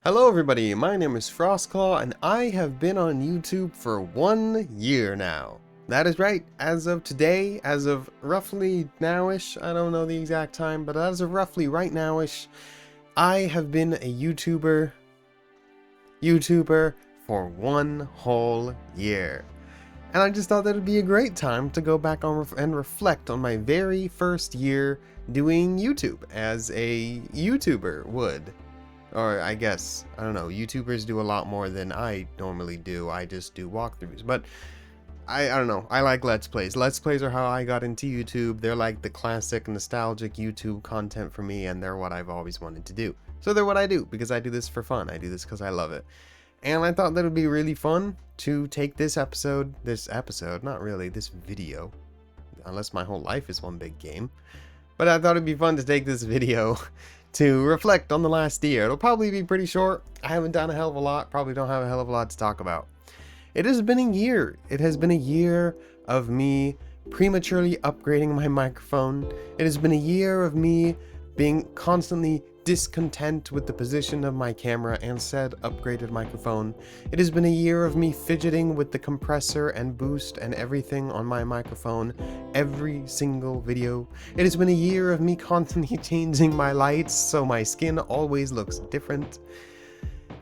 Hello everybody, my name is Frostclaw and I have been on YouTube for 1 year now. That is right, as of today, as of roughly nowish, I don't know the exact time, but as of roughly right nowish, I have been a YouTuber for 1 whole year. And I just thought that would be a great time to go back on and reflect on my very first year doing YouTube as a YouTuber would. Or I guess, I don't know, YouTubers do a lot more than I normally do. I just do walkthroughs. But I don't know, I like Let's Plays. Let's Plays are how I got into YouTube. They're like the classic, nostalgic YouTube content for me, and they're what I've always wanted to do. So they're what I do, because I do this for fun. I do this because I love it. And I thought that it would be really fun to take this video, unless my whole life is one big game. But I thought it'd be fun to take this video to reflect on the last year. It'll probably be pretty short. I haven't done a hell of a lot, probably don't have a hell of a lot to talk about. It has been a year. It has been a year of me prematurely upgrading my microphone. It has been a year of me being constantly discontent with the position of my camera and said upgraded microphone. It has been a year of me fidgeting with the compressor and boost and everything on my microphone every single video. It has been a year of me constantly changing my lights so my skin always looks different.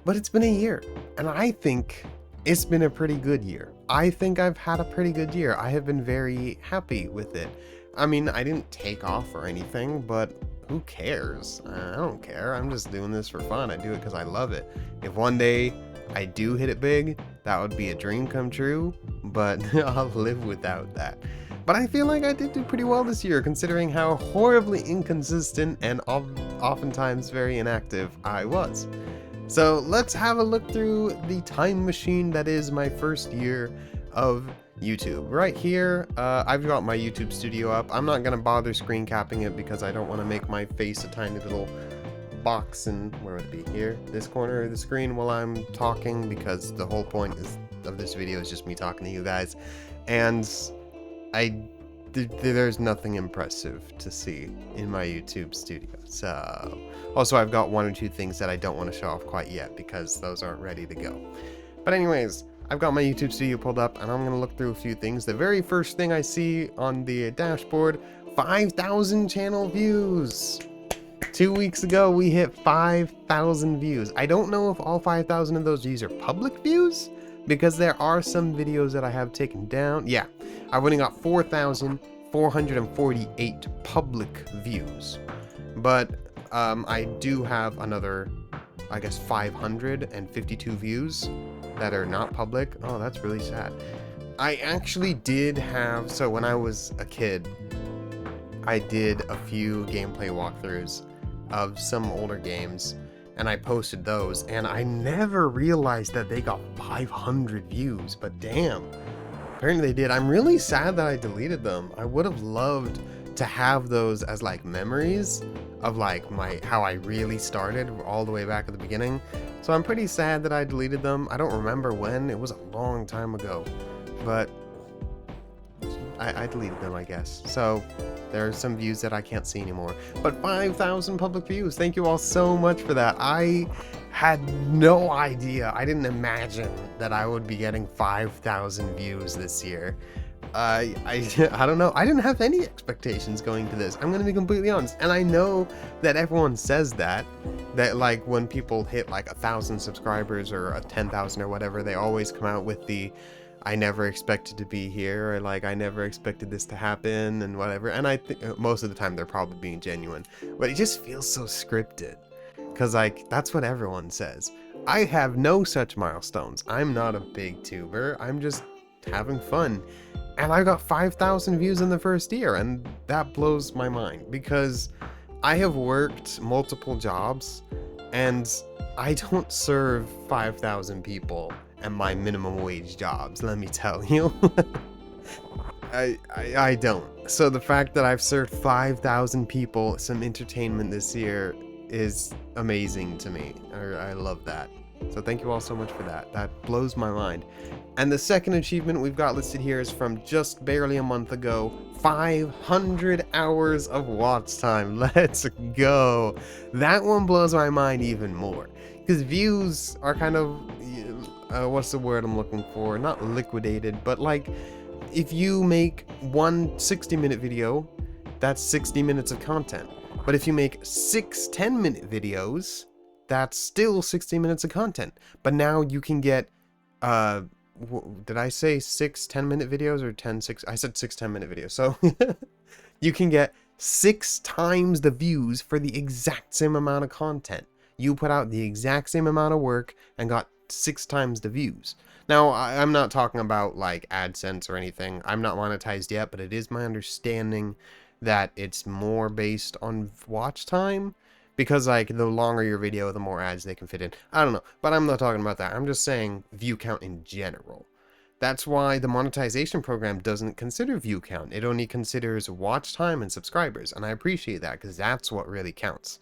But it's been a year, and I think it's been a pretty good year. I think I've had a pretty good year. I have been very happy with it. I mean, I didn't take off or anything, but who cares? I don't care. I'm just doing this for fun. I do it because I love it. If one day I do hit it big, that would be a dream come true, but I'll live without that. But I feel like I did do pretty well this year, considering how horribly inconsistent and oftentimes very inactive I was. So let's have a look through the time machine that is my first year of YouTube. Right here, I've got my YouTube studio up. I'm not gonna bother screen capping it because I don't want to make my face a tiny little box and where would it be, here, this corner of the screen while I'm talking, because the whole point of this video is just me talking to you guys, and there's nothing impressive to see in my YouTube studio. So also I've got 1 or 2 things that I don't want to show off quite yet because those aren't ready to go. But anyways, I've got my YouTube studio pulled up and I'm going to look through a few things. The very first thing I see on the dashboard, 5,000 channel views. 2 weeks ago, we hit 5,000 views. I don't know if all 5,000 of those views are public views, because there are some videos that I have taken down. Yeah, I've only got 4,448 public views. But I do have another, I guess, 552 views that are not public. Oh, that's really sad. I actually did have, so when I was a kid, I did a few gameplay walkthroughs of some older games, and I posted those, and I never realized that they got 500 views, but damn, apparently they did. I'm really sad that I deleted them. I would have loved to have those as like memories of like how I really started all the way back at the beginning. So I'm pretty sad that I deleted them. I don't remember when. It was a long time ago, but I deleted them, I guess. So there are some views that I can't see anymore. But 5,000 public views. Thank you all so much for that. I had no idea. I didn't imagine that I would be getting 5,000 views this year. I don't know. I didn't have any expectations going to this. I'm going to be completely honest. And I know that everyone says that like when people hit like 1,000 subscribers or 10,000 or whatever, they always come out with the, I never expected to be here, or like, I never expected this to happen and whatever. And I think most of the time they're probably being genuine, but it just feels so scripted because like, that's what everyone says. I have no such milestones. I'm not a big tuber. I'm just having fun. And I got 5,000 views in the first year, and that blows my mind because I have worked multiple jobs and I don't serve 5,000 people and my minimum wage jobs, let me tell you. I don't. So the fact that I've served 5,000 people some entertainment this year is amazing to me. I love that. So thank you all so much for that. That blows my mind. And the second achievement we've got listed here is from just barely a month ago. 500 hours of watch time. Let's go. That one blows my mind even more. because views are kind of what's the word I'm looking for? Not liquidated, but like if you make one 60-minute video, that's 60 minutes of content. But if you make 6 10-minute videos, that's still 60 minutes of content. But now you can get did I say 6 10-minute videos or 10 6? I said 6 10-minute videos. So you can get 6 times the views for the exact same amount of content. You put out the exact same amount of work and got 6 times the views. Now, I'm not talking about like AdSense or anything. I'm not monetized yet, but it is my understanding that it's more based on watch time, because like the longer your video, the more ads they can fit in. I don't know, but I'm not talking about that. I'm just saying view count in general. That's why the monetization program doesn't consider view count. It only considers watch time and subscribers, and I appreciate that because that's what really counts.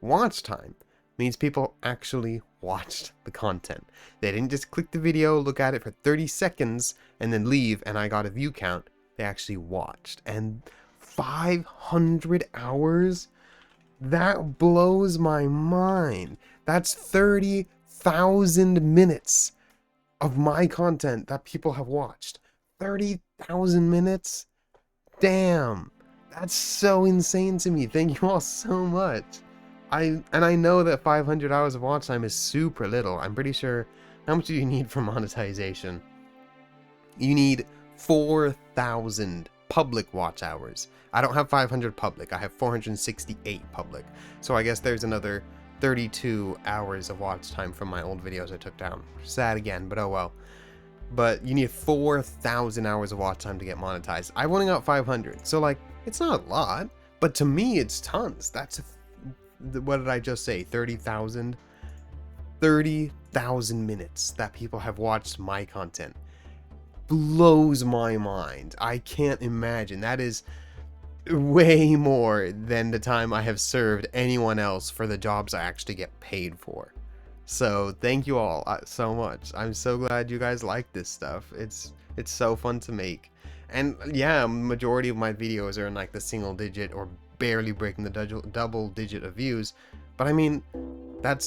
Watch time means people actually watched the content. They didn't just click the video, look at it for 30 seconds, and then leave, and I got a view count. They actually watched. And 500 hours? That blows my mind. That's 30,000 minutes of my content that people have watched. 30,000 minutes? Damn. That's so insane to me. Thank you all so much. I know that 500 hours of watch time is super little. I'm pretty sure. How much do you need for monetization? You need 4,000 public watch hours. I don't have 500 public. I have 468 public. So I guess there's another 32 hours of watch time from my old videos I took down. Sad again, but oh well. But you need 4,000 hours of watch time to get monetized. I've only got 500. So like, it's not a lot, but to me it's tons. That's what did I just say? 30,000? 30,000 minutes that people have watched my content. Blows my mind. I can't imagine. That is way more than the time I have served anyone else for the jobs I actually get paid for. So thank you all so much. I'm so glad you guys like this stuff. It's so fun to make. And yeah, majority of my videos are in like the single digit or barely breaking the double digit of views, but I mean that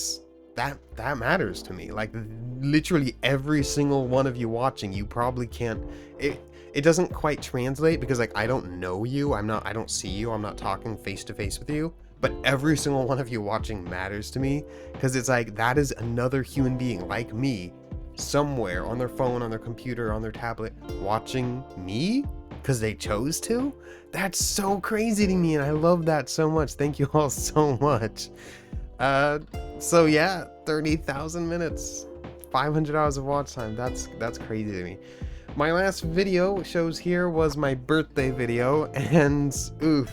matters to me. Like literally every single one of you watching, you probably can't, it doesn't quite translate because like I don't know you, I don't see you, I'm not talking face to face with you, but every single one of you watching matters to me, because it's like that is another human being like me somewhere on their phone, on their computer, on their tablet watching me because they chose to. That's so crazy to me, and I love that so much. Thank you all so much. So yeah, 30,000 minutes, 500 hours of watch time. That's crazy to me. My last video shows here was my birthday video, and oof,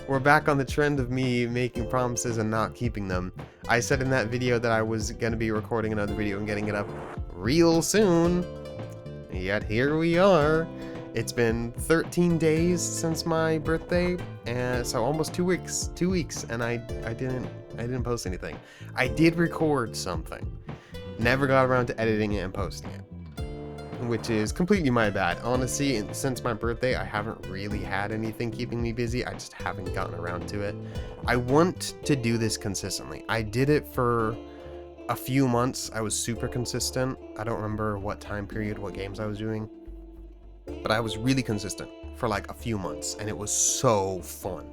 we're back on the trend of me making promises and not keeping them. I said in that video that I was gonna be recording another video and getting it up real soon, yet here we are. It's been 13 days since my birthday, and so almost 2 weeks, and I didn't post anything. I did record something, never got around to editing it and posting it, which is completely my bad. Honestly, since my birthday, I haven't really had anything keeping me busy. I just haven't gotten around to it. I want to do this consistently. I did it for a few months. I was super consistent. I don't remember what time period, what games I was doing, but I was really consistent for like a few months, and it was so fun.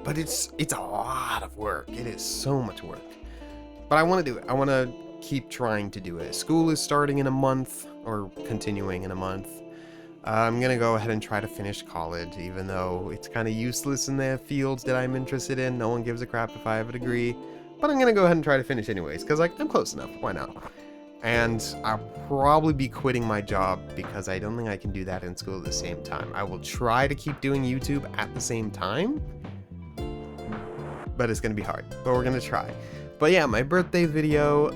But it's a lot of work. It is so much work. But I want to do it. I want to keep trying to do it. School is starting in a month, or continuing in a month. I'm gonna go ahead and try to finish college, even though it's kind of useless in the fields that I'm interested in. No one gives a crap if I have a degree, but I'm gonna go ahead and try to finish anyways, because like I'm close enough. Why not? And I'll probably be quitting my job because I don't think I can do that in school at the same time. I will try to keep doing YouTube at the same time, but it's gonna be hard. But we're gonna try. But yeah, my birthday video,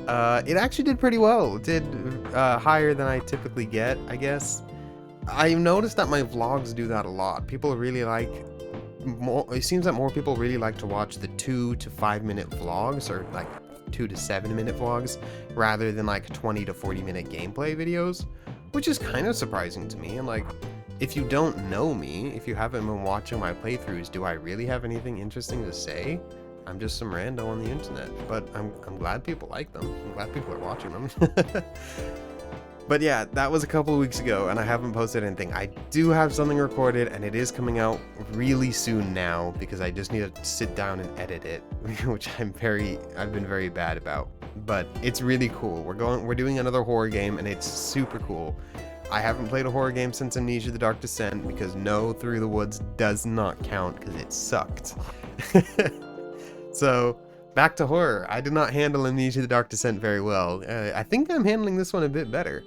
it actually did pretty well. It did higher than I typically get, I guess. I've noticed that my vlogs do that a lot. People really like more. It seems that more people really like to watch the 2 to 5 minute vlogs, or like 2 to 7 minute vlogs, rather than like 20 to 40 minute gameplay videos, which is kind of surprising to me. And like, if you don't know me, if you haven't been watching my playthroughs, do I really have anything interesting to say? I'm just some rando on the internet, but I'm glad people like them. I'm glad people are watching them. But yeah, that was a couple of weeks ago, and I haven't posted anything. I do have something recorded, and it is coming out really soon now, because I just need to sit down and edit it, which I've been very bad about. But it's really cool. We're doing another horror game, and it's super cool. I haven't played a horror game since Amnesia: The Dark Descent, because no Through the Woods does not count, because it sucked. So, back to horror. I did not handle Amnesia: The Dark Descent very well. I think I'm handling this one a bit better.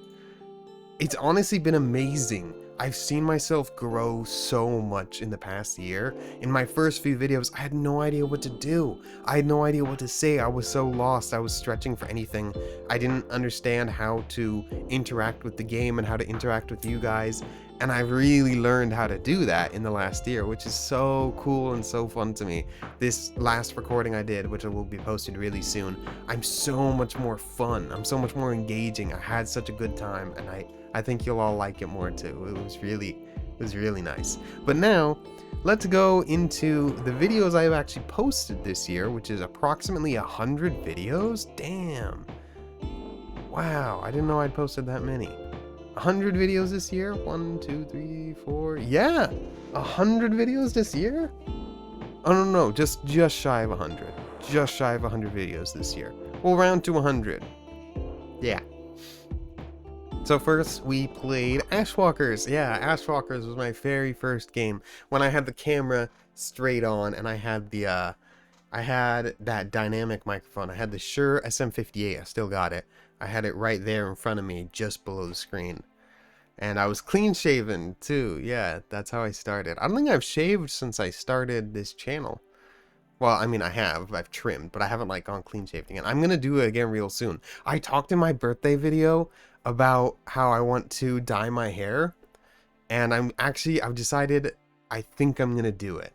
It's honestly been amazing. I've seen myself grow so much in the past year. In my first few videos, I had no idea what to do. I had no idea what to say. I was so lost. I was stretching for anything. I didn't understand how to interact with the game and how to interact with you guys. And I've really learned how to do that in the last year, which is so cool and so fun to me. This last recording I did, which will be posted really soon, I'm so much more fun. I'm so much more engaging. I had such a good time, and I think you'll all like it more too. It was really nice. But now, let's go into the videos I've actually posted this year, which is approximately 100 videos. Damn. Wow, I didn't know I'd posted that many. 100 videos this year? 1, 2, 3, 4. Yeah, 100 videos this year? Oh no, just shy of 100. Just shy of 100 videos this year. We'll round to 100. Yeah. So first we played Ashwalkers. Yeah, Ashwalkers was my very first game when I had the camera straight on, and I had the I had that dynamic microphone. I had the Shure SM58. I still got it. I had it right there in front of me, just below the screen. And I was clean shaven too. Yeah, that's how I started. I don't think I've shaved since I started this channel. Well, I mean, I've trimmed, but I haven't like gone clean shaved again. I'm gonna do it again real soon. I talked in my birthday video about how I want to dye my hair, and I've decided I think I'm gonna do it.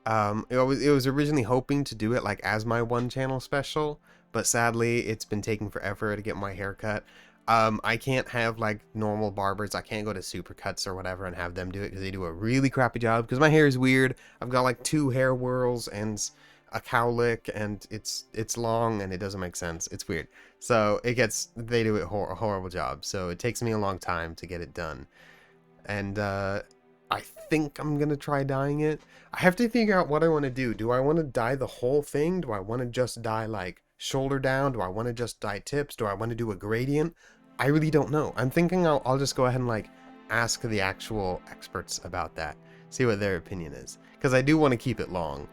It was originally hoping to do it like as my one channel special, but sadly it's been taking forever to get my hair cut. I can't have like normal barbers. I can't go to Supercuts or whatever and have them do it, because they do a really crappy job, because my hair is weird. I've got like 2 hair whirls and a cowlick, and it's long and it doesn't make sense. It's weird. So they do a horrible job. So it takes me a long time to get it done. And I think I'm gonna try dyeing it. I have to figure out what I want to do. Do I want to dye the whole thing? Do I want to just dye like shoulder down? Do I want to just dye tips? Do I want to do a gradient? I really don't know. I'm thinking I'll just go ahead and like ask the actual experts about that, see what their opinion is, because I do want to keep it long.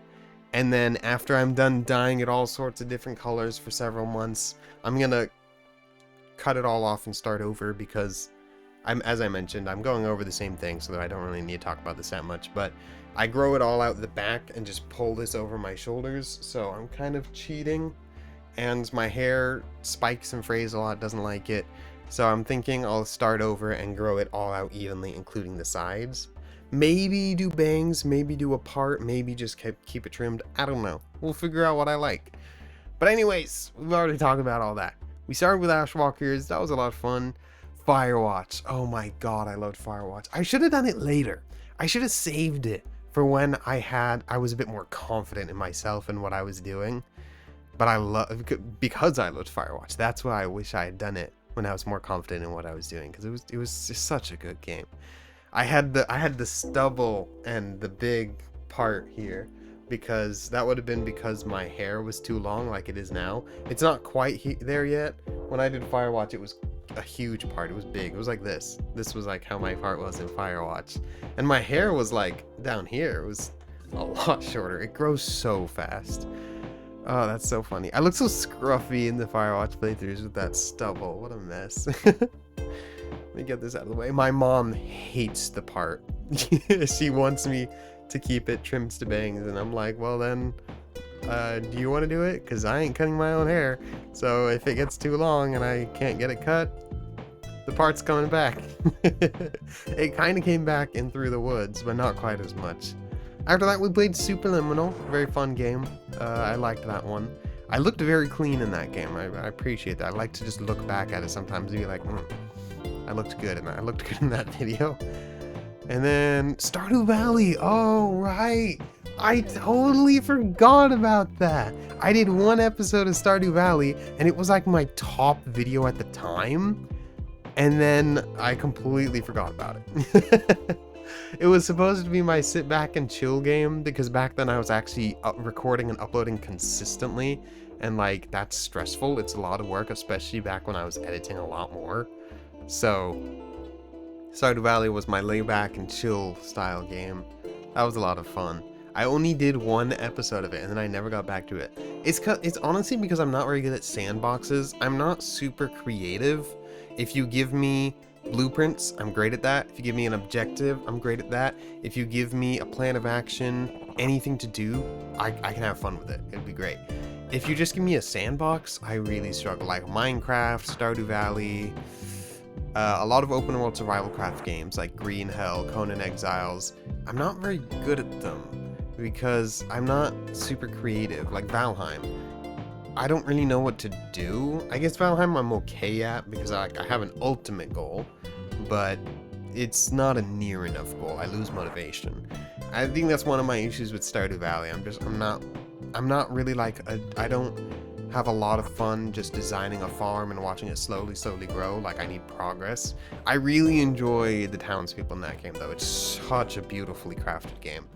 And then after I'm done dyeing it all sorts of different colors for several months, I'm gonna cut it all off and start over, because as I mentioned, I'm going over the same thing, so that I don't really need to talk about this that much, but I grow it all out the back and just pull this over my shoulders, so I'm kind of cheating, and my hair spikes and frays a lot, doesn't like it, so I'm thinking I'll start over and grow it all out evenly, including the sides. Maybe do bangs, maybe do a part, maybe just keep it trimmed. I don't know. We'll figure out what I like. But anyways, we've already talked about all that. We started with Ashwalkers. That was a lot of fun. Firewatch. Oh my god, I loved Firewatch. I should have done it later. I should have saved it for when I was a bit more confident in myself and what I was doing. But because I loved Firewatch. That's why I wish I had done it when I was more confident in what I was doing, because it was just such a good game. I had the stubble and the big part here, because that would have been because my hair was too long like it is now. It's not quite there yet. When I did Firewatch, it was a huge part. It was big. It was like this. This was like how my part was in Firewatch. And my hair was like down here. It was a lot shorter. It grows so fast. Oh, that's so funny. I look so scruffy in the Firewatch playthroughs with that stubble. What a mess. Let me get this out of the way. My mom hates the part. She wants me to keep it trimmed to bangs, and I'm like, well then, do you want to do it? Because I ain't cutting my own hair. So if it gets too long and I can't get it cut, the part's coming back. It kind of came back in Through the Woods, but not quite as much. After that, we played Superliminal. Very fun game. I liked that one. I looked very clean in that game. I appreciate that. I like to just look back at it sometimes and be like, I looked good in that. I looked good in that video. And then Stardew Valley. Oh, right. I totally forgot about that. I did one episode of Stardew Valley, and it was like my top video at the time, and then I completely forgot about it. It was supposed to be my sit back and chill game, because back then I was actually recording and uploading consistently, and like that's stressful. It's a lot of work, especially back when I was editing a lot more. So Stardew Valley was my lay back and chill style game. That was a lot of fun. I only did one episode of it, and then I never got back to it. It's honestly because I'm not very good at sandboxes. I'm not super creative. If you give me blueprints, I'm great at that. If you give me an objective, I'm great at that. If you give me a plan of action, anything to do, I can have fun with it. It'd be great. If you just give me a sandbox, I really struggle. Like Minecraft, Stardew Valley, a lot of open world survival craft games like Green Hell, Conan Exiles. I'm not very good at them because I'm not super creative. Like Valheim, I don't really know what to do. I guess Valheim I'm okay at because I have an ultimate goal, but it's not a near enough goal. I lose motivation. I think that's one of my issues with Stardew Valley. I'm not really like I don't have a lot of fun just designing a farm and watching it slowly grow. Like, I need progress. I really enjoy the townspeople in that game though. It's such a beautifully crafted game.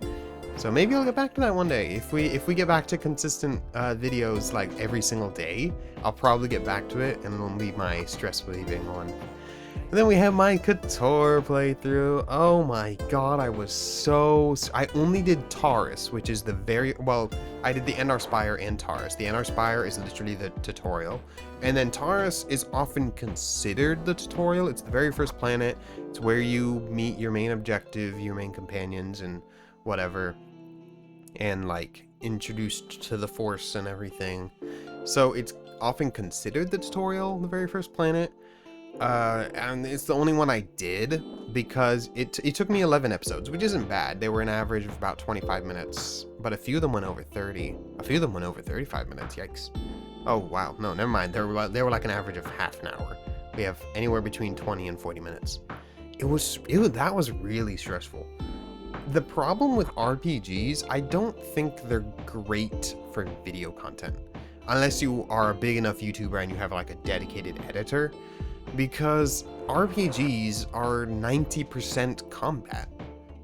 So maybe I'll get back to that one day. If we get back to consistent videos like every single day, I'll probably get back to it and it'll leave my stress relieving on. And then we have my Kotor playthrough. Oh my god, I only did Taurus, which is I did the Endar Spire and Taurus. The Endar Spire is literally the tutorial. And then Taurus is often considered the tutorial. It's the very first planet. It's where you meet your main objective, your main companions, and whatever. And like introduced to the Force and everything. So it's often considered the tutorial, the very first planet. And it's the only one I did because it took me 11 episodes, which isn't bad. They were an average of about 25 minutes, but a few of them went over 30. A few of them went over 35 minutes. Yikes. Oh wow, no, never mind. They were like an average of half an hour. We have anywhere between 20 and 40 minutes. That was really stressful. The problem with RPGs, I don't think they're great for video content, unless you are a big enough YouTuber and you have like a dedicated editor. Because RPGs are 90% combat.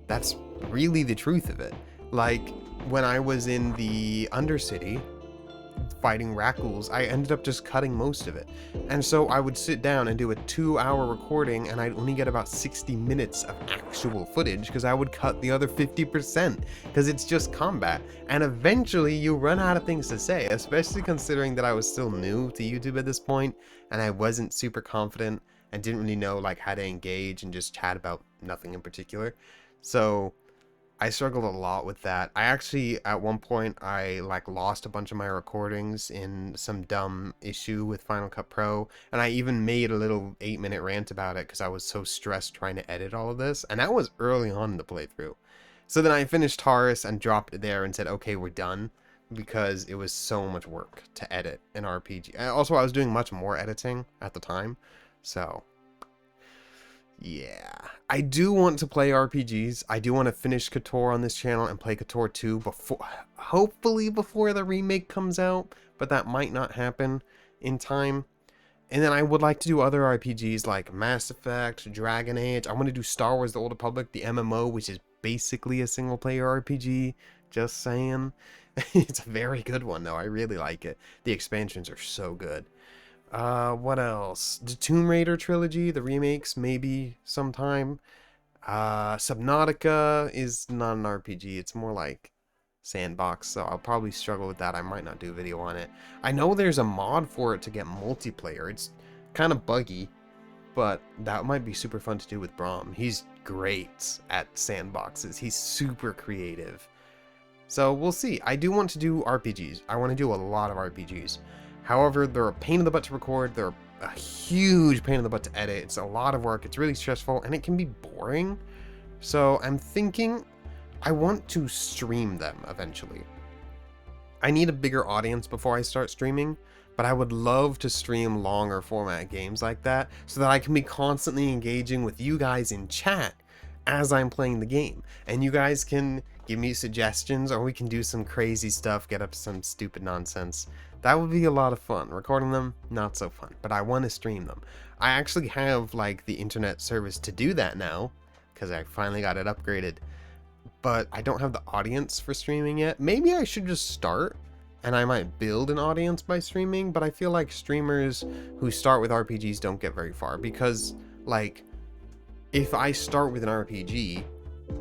That's really the truth of it. Like, when I was in the Undercity fighting Rakghouls, I ended up just cutting most of it. And so I would sit down and do a 2-hour recording and I'd only get about 60 minutes of actual footage because I would cut the other 50% because it's just combat. And eventually you run out of things to say, especially considering that I was still new to YouTube at this point and I wasn't super confident and didn't really know like how to engage and just chat about nothing in particular. So I struggled a lot with that. I actually, at one point, I like lost a bunch of my recordings in some dumb issue with Final Cut Pro, and I even made a little 8-minute rant about it because I was so stressed trying to edit all of this, and that was early on in the playthrough. So then I finished Taurus and dropped it there and said, okay, we're done, because it was so much work to edit an RPG. Also, I was doing much more editing at the time, so yeah, I do want to play RPGs. I do want to finish KOTOR on this channel and play KOTOR 2 hopefully before the remake comes out, but that might not happen in time. And then I would like to do other RPGs like Mass Effect, Dragon Age. I want to do Star Wars The Old Republic, the MMO, which is basically a single player RPG. Just saying. It's a very good one though. I really like it. The expansions are so good. What else? The Tomb Raider trilogy, the remakes, maybe sometime. Subnautica is not an RPG. It's more like sandbox, so I'll probably struggle with that. I might not do a video on it. I know there's a mod for it to get multiplayer. It's kind of buggy, but that might be super fun to do with Braum. He's great at sandboxes. He's super creative. So we'll see. I do want to do RPGs. I want to do a lot of RPGs. However, they're a pain in the butt to record, they're a huge pain in the butt to edit, it's a lot of work, it's really stressful, and it can be boring. So I'm thinking I want to stream them eventually. I need a bigger audience before I start streaming, but I would love to stream longer format games like that so that I can be constantly engaging with you guys in chat as I'm playing the game. And you guys can give me suggestions, or we can do some crazy stuff, get up some stupid nonsense. That would be a lot of fun. Recording them, not so fun, but I want to stream them. I actually have like the internet service to do that now, because I finally got it upgraded, but I don't have the audience for streaming yet. Maybe I should just start, and I might build an audience by streaming, but I feel like streamers who start with RPGs don't get very far, because like, if I start with an RPG,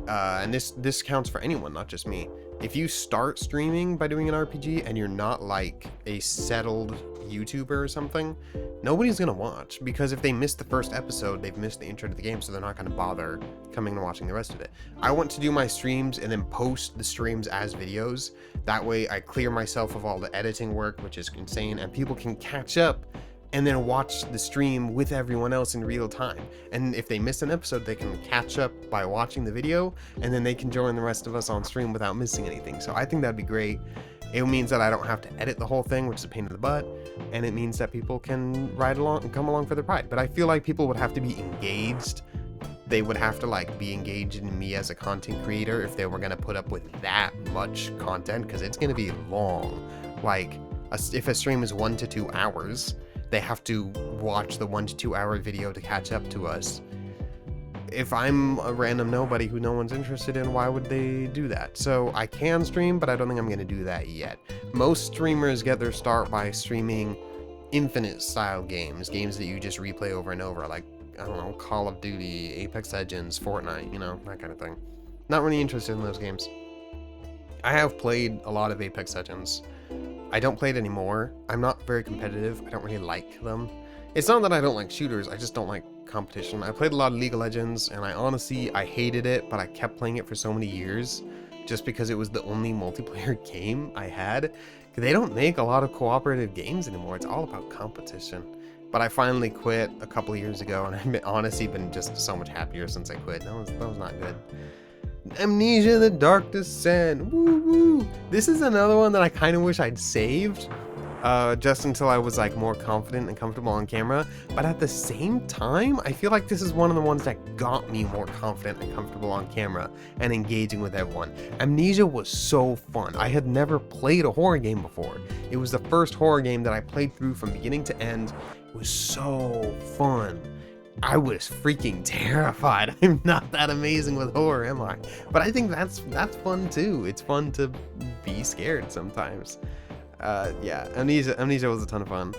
and this counts for anyone, not just me. If you start streaming by doing an RPG and you're not like a settled YouTuber or something, nobody's gonna watch, because if they miss the first episode, they've missed the intro to the game, so they're not gonna bother coming and watching the rest of it. I want to do my streams and then post the streams as videos. That way I clear myself of all the editing work, which is insane, and people can catch up and then watch the stream with everyone else in real time. And if they miss an episode, they can catch up by watching the video, and then they can join the rest of us on stream without missing anything. So I think that'd be great. It means that I don't have to edit the whole thing, which is a pain in the butt, and it means that people can ride along and come along for the ride. But I feel like people would have to be engaged. They would have to like be engaged in me as a content creator if they were gonna put up with that much content, because it's gonna be long. Like, if a stream is 1 to 2 hours, they have to watch the 1 to 2 hour video to catch up to us. If I'm a random nobody who no one's interested in, why would they do that? So I can stream, but I don't think I'm going to do that yet. Most streamers get their start by streaming infinite style games that you just replay over and over, like, I don't know, Call of Duty, Apex Legends, Fortnite, you know, that kind of thing. Not really interested in those games. I have played a lot of Apex Legends. I don't play it anymore. I'm not very competitive. I don't really like them. It's not that I don't like shooters, I just don't like competition. I played a lot of League of Legends, and I hated it, but I kept playing it for so many years just because it was the only multiplayer game I had. They don't make a lot of cooperative games anymore. It's all about competition. But I finally quit a couple of years ago, and I've honestly been just so much happier since I quit. That was not good. Amnesia: The Dark Descent. Woo woo. This is another one that I kind of wish I'd saved, just until I was like more confident and comfortable on camera. But at the same time, I feel like this is one of the ones that got me more confident and comfortable on camera and engaging with everyone. Amnesia was so fun. I had never played a horror game before. It was the first horror game that I played through from beginning to end. It was so fun. I was freaking terrified. I'm not that amazing with horror, am I? But I think that's fun too. It's fun to be scared sometimes. Yeah, Amnesia was a ton of fun.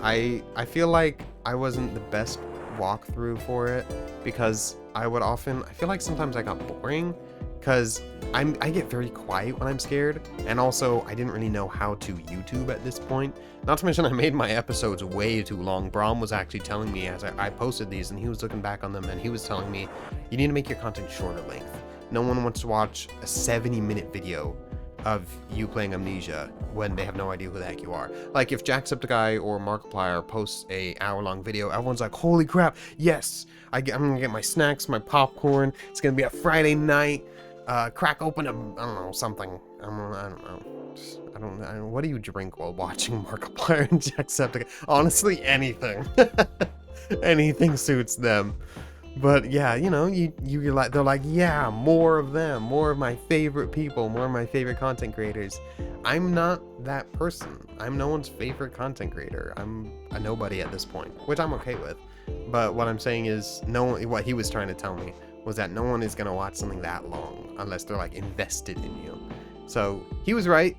I feel like I wasn't the best walkthrough for it, because I feel like sometimes I got boring, because I get very quiet when I'm scared, and also I didn't really know how to YouTube at this point. Not to mention I made my episodes way too long. Brom was actually telling me as I posted these, and he was looking back on them, and he was telling me, you need to make your content shorter length. No one wants to watch a 70-minute video of you playing Amnesia when they have no idea who the heck you are. Like, if Jacksepticeye or Markiplier posts a hour-long video, everyone's like, holy crap, yes, I'm gonna get my snacks, my popcorn, it's gonna be a Friday night, crack open a, I don't know, something. I don't know. What do you drink while watching Markiplier and Jacksepticeye? Honestly, anything. Anything suits them. But yeah, you know, you're like, they're like, yeah, more of them, more of my favorite people, more of my favorite content creators. I'm not that person. I'm no one's favorite content creator. I'm a nobody at this point, which I'm okay with. But what I'm saying is, what he was trying to tell me was that no one is gonna watch something that long unless they're like invested in you. So he was right.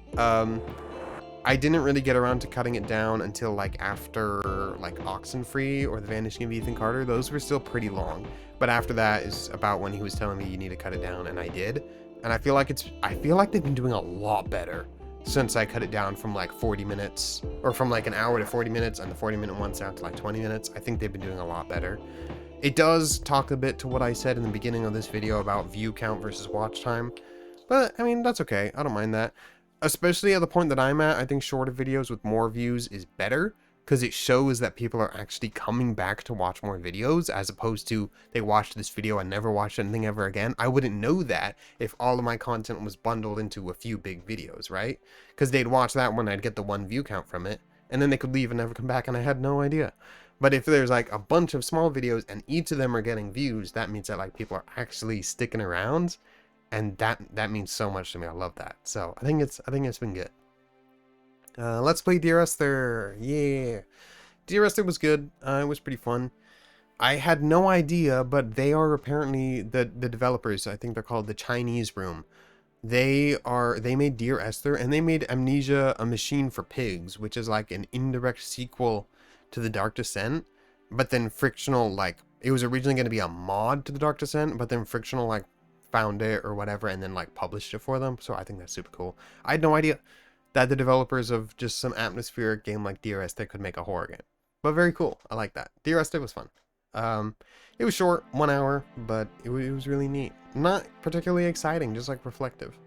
I didn't really get around to cutting it down until like after like Oxenfree or The Vanishing of Ethan Carter. Those were still pretty long, but after that is about when he was telling me you need to cut it down, and I did. And I feel like they've been doing a lot better since I cut it down from like 40 minutes, or from like an hour to 40 minutes, and the 40-minute ones down to like 20 minutes. I think they've been doing a lot better. It does talk a bit to what I said in the beginning of this video about view count versus watch time, but I mean, that's okay. I don't mind that. Especially at the point that I'm at, I think shorter videos with more views is better, because it shows that people are actually coming back to watch more videos, as opposed to they watched this video and never watched anything ever again. I wouldn't know that if all of my content was bundled into a few big videos, right? Because they'd watch that one, I'd get the 1 view count from it, and then they could leave and never come back, and I had no idea. But if there's like a bunch of small videos and each of them are getting views, that means that like people are actually sticking around. and that means so much to me. I love that. So I think it's been good. Let's play Dear Esther. Yeah, Dear Esther was good. It was pretty fun. I had no idea, but they are apparently the developers. I think they're called the Chinese Room. They made Dear Esther, and they made Amnesia: A Machine for Pigs, which is like an indirect sequel to The Dark Descent, but then Frictional, like, it was originally going to be a mod to The Dark Descent, but then Frictional, like, found it or whatever, and then, like, published it for them. So I think that's super cool. I had no idea that the developers of just some atmospheric game like Dear Esther could make a horror game. But very cool. I like that. Dear Esther was fun. It was short, 1 hour, but it was really neat. Not particularly exciting, just like reflective.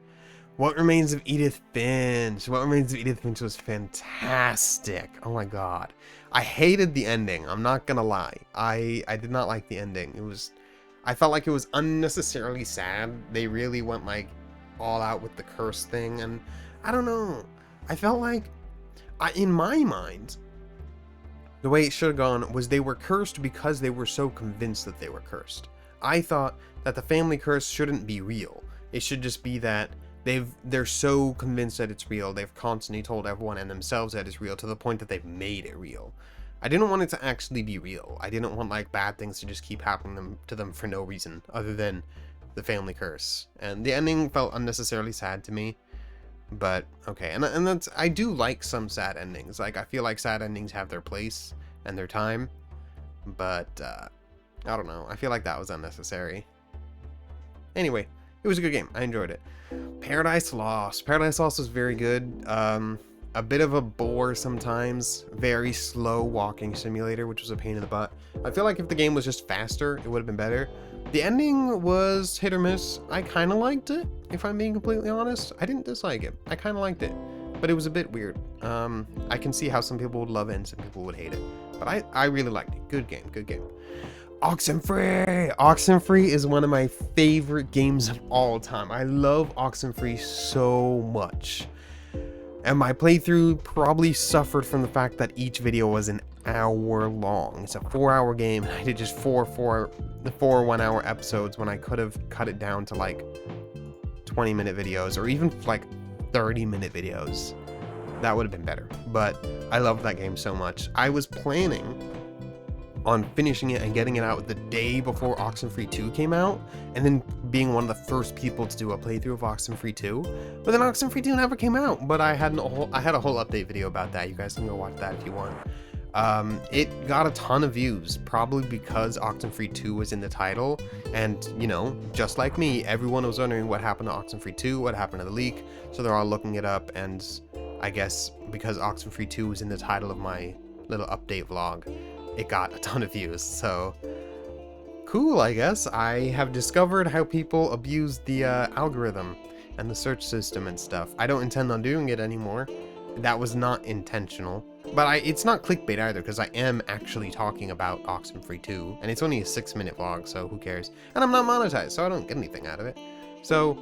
What Remains of Edith Finch? What Remains of Edith Finch was fantastic. Oh my god. I hated the ending, I'm not gonna lie. I did not like the ending. I felt like it was unnecessarily sad. They really went like all out with the curse thing, and I don't know. I felt like, in my mind, the way it should have gone was they were cursed because they were so convinced that they were cursed. I thought that the family curse shouldn't be real. It should just be that they're so convinced that it's real, they've constantly told everyone and themselves that it's real to the point that they've made it real. I didn't want it to actually be real. I didn't want like bad things to just keep happening to them for no reason other than the family curse. And the ending felt unnecessarily sad to me. But okay, and that's, I do like some sad endings. Like, I feel like sad endings have their place and their time, but I don't know. I feel like that was unnecessary. Anyway, it was a good game. I enjoyed it. Paradise Lost. Paradise Lost was very good. A bit of a bore sometimes. Very slow walking simulator, which was a pain in the butt. I feel like if the game was just faster, it would have been better. The ending was hit or miss. I kind of liked it, if I'm being completely honest. I didn't dislike it. I kind of liked it, but it was a bit weird. I can see how some people would love it and some people would hate it, but I really liked it. Good game, good game. Oxenfree! Oxenfree is one of my favorite games of all time. I love Oxenfree so much. And my playthrough probably suffered from the fact that each video was an hour long. It's a 4-hour game. I did just four 1-hour episodes when I could have cut it down to like 20-minute videos or even like 30-minute videos. That would have been better. But I love that game so much. I was planning on finishing it and getting it out the day before Oxenfree 2 came out, and then being one of the first people to do a playthrough of Oxenfree 2. But then Oxenfree 2 never came out, but I had a whole update video about that. You guys can go watch that if you want. It got a ton of views, probably because Oxenfree 2 was in the title, and, you know, just like me, everyone was wondering what happened to Oxenfree 2, what happened to the leak, so they're all looking it up, and I guess because Oxenfree 2 was in the title of my little update vlog, it got a ton of views. So cool, I guess. I have discovered how people abuse the algorithm and the search system and stuff. I don't intend on doing it anymore. That was not intentional, but it's not clickbait either, because I am actually talking about Oxenfree 2, and it's only a 6-minute vlog, so who cares? And I'm not monetized, so I don't get anything out of it. So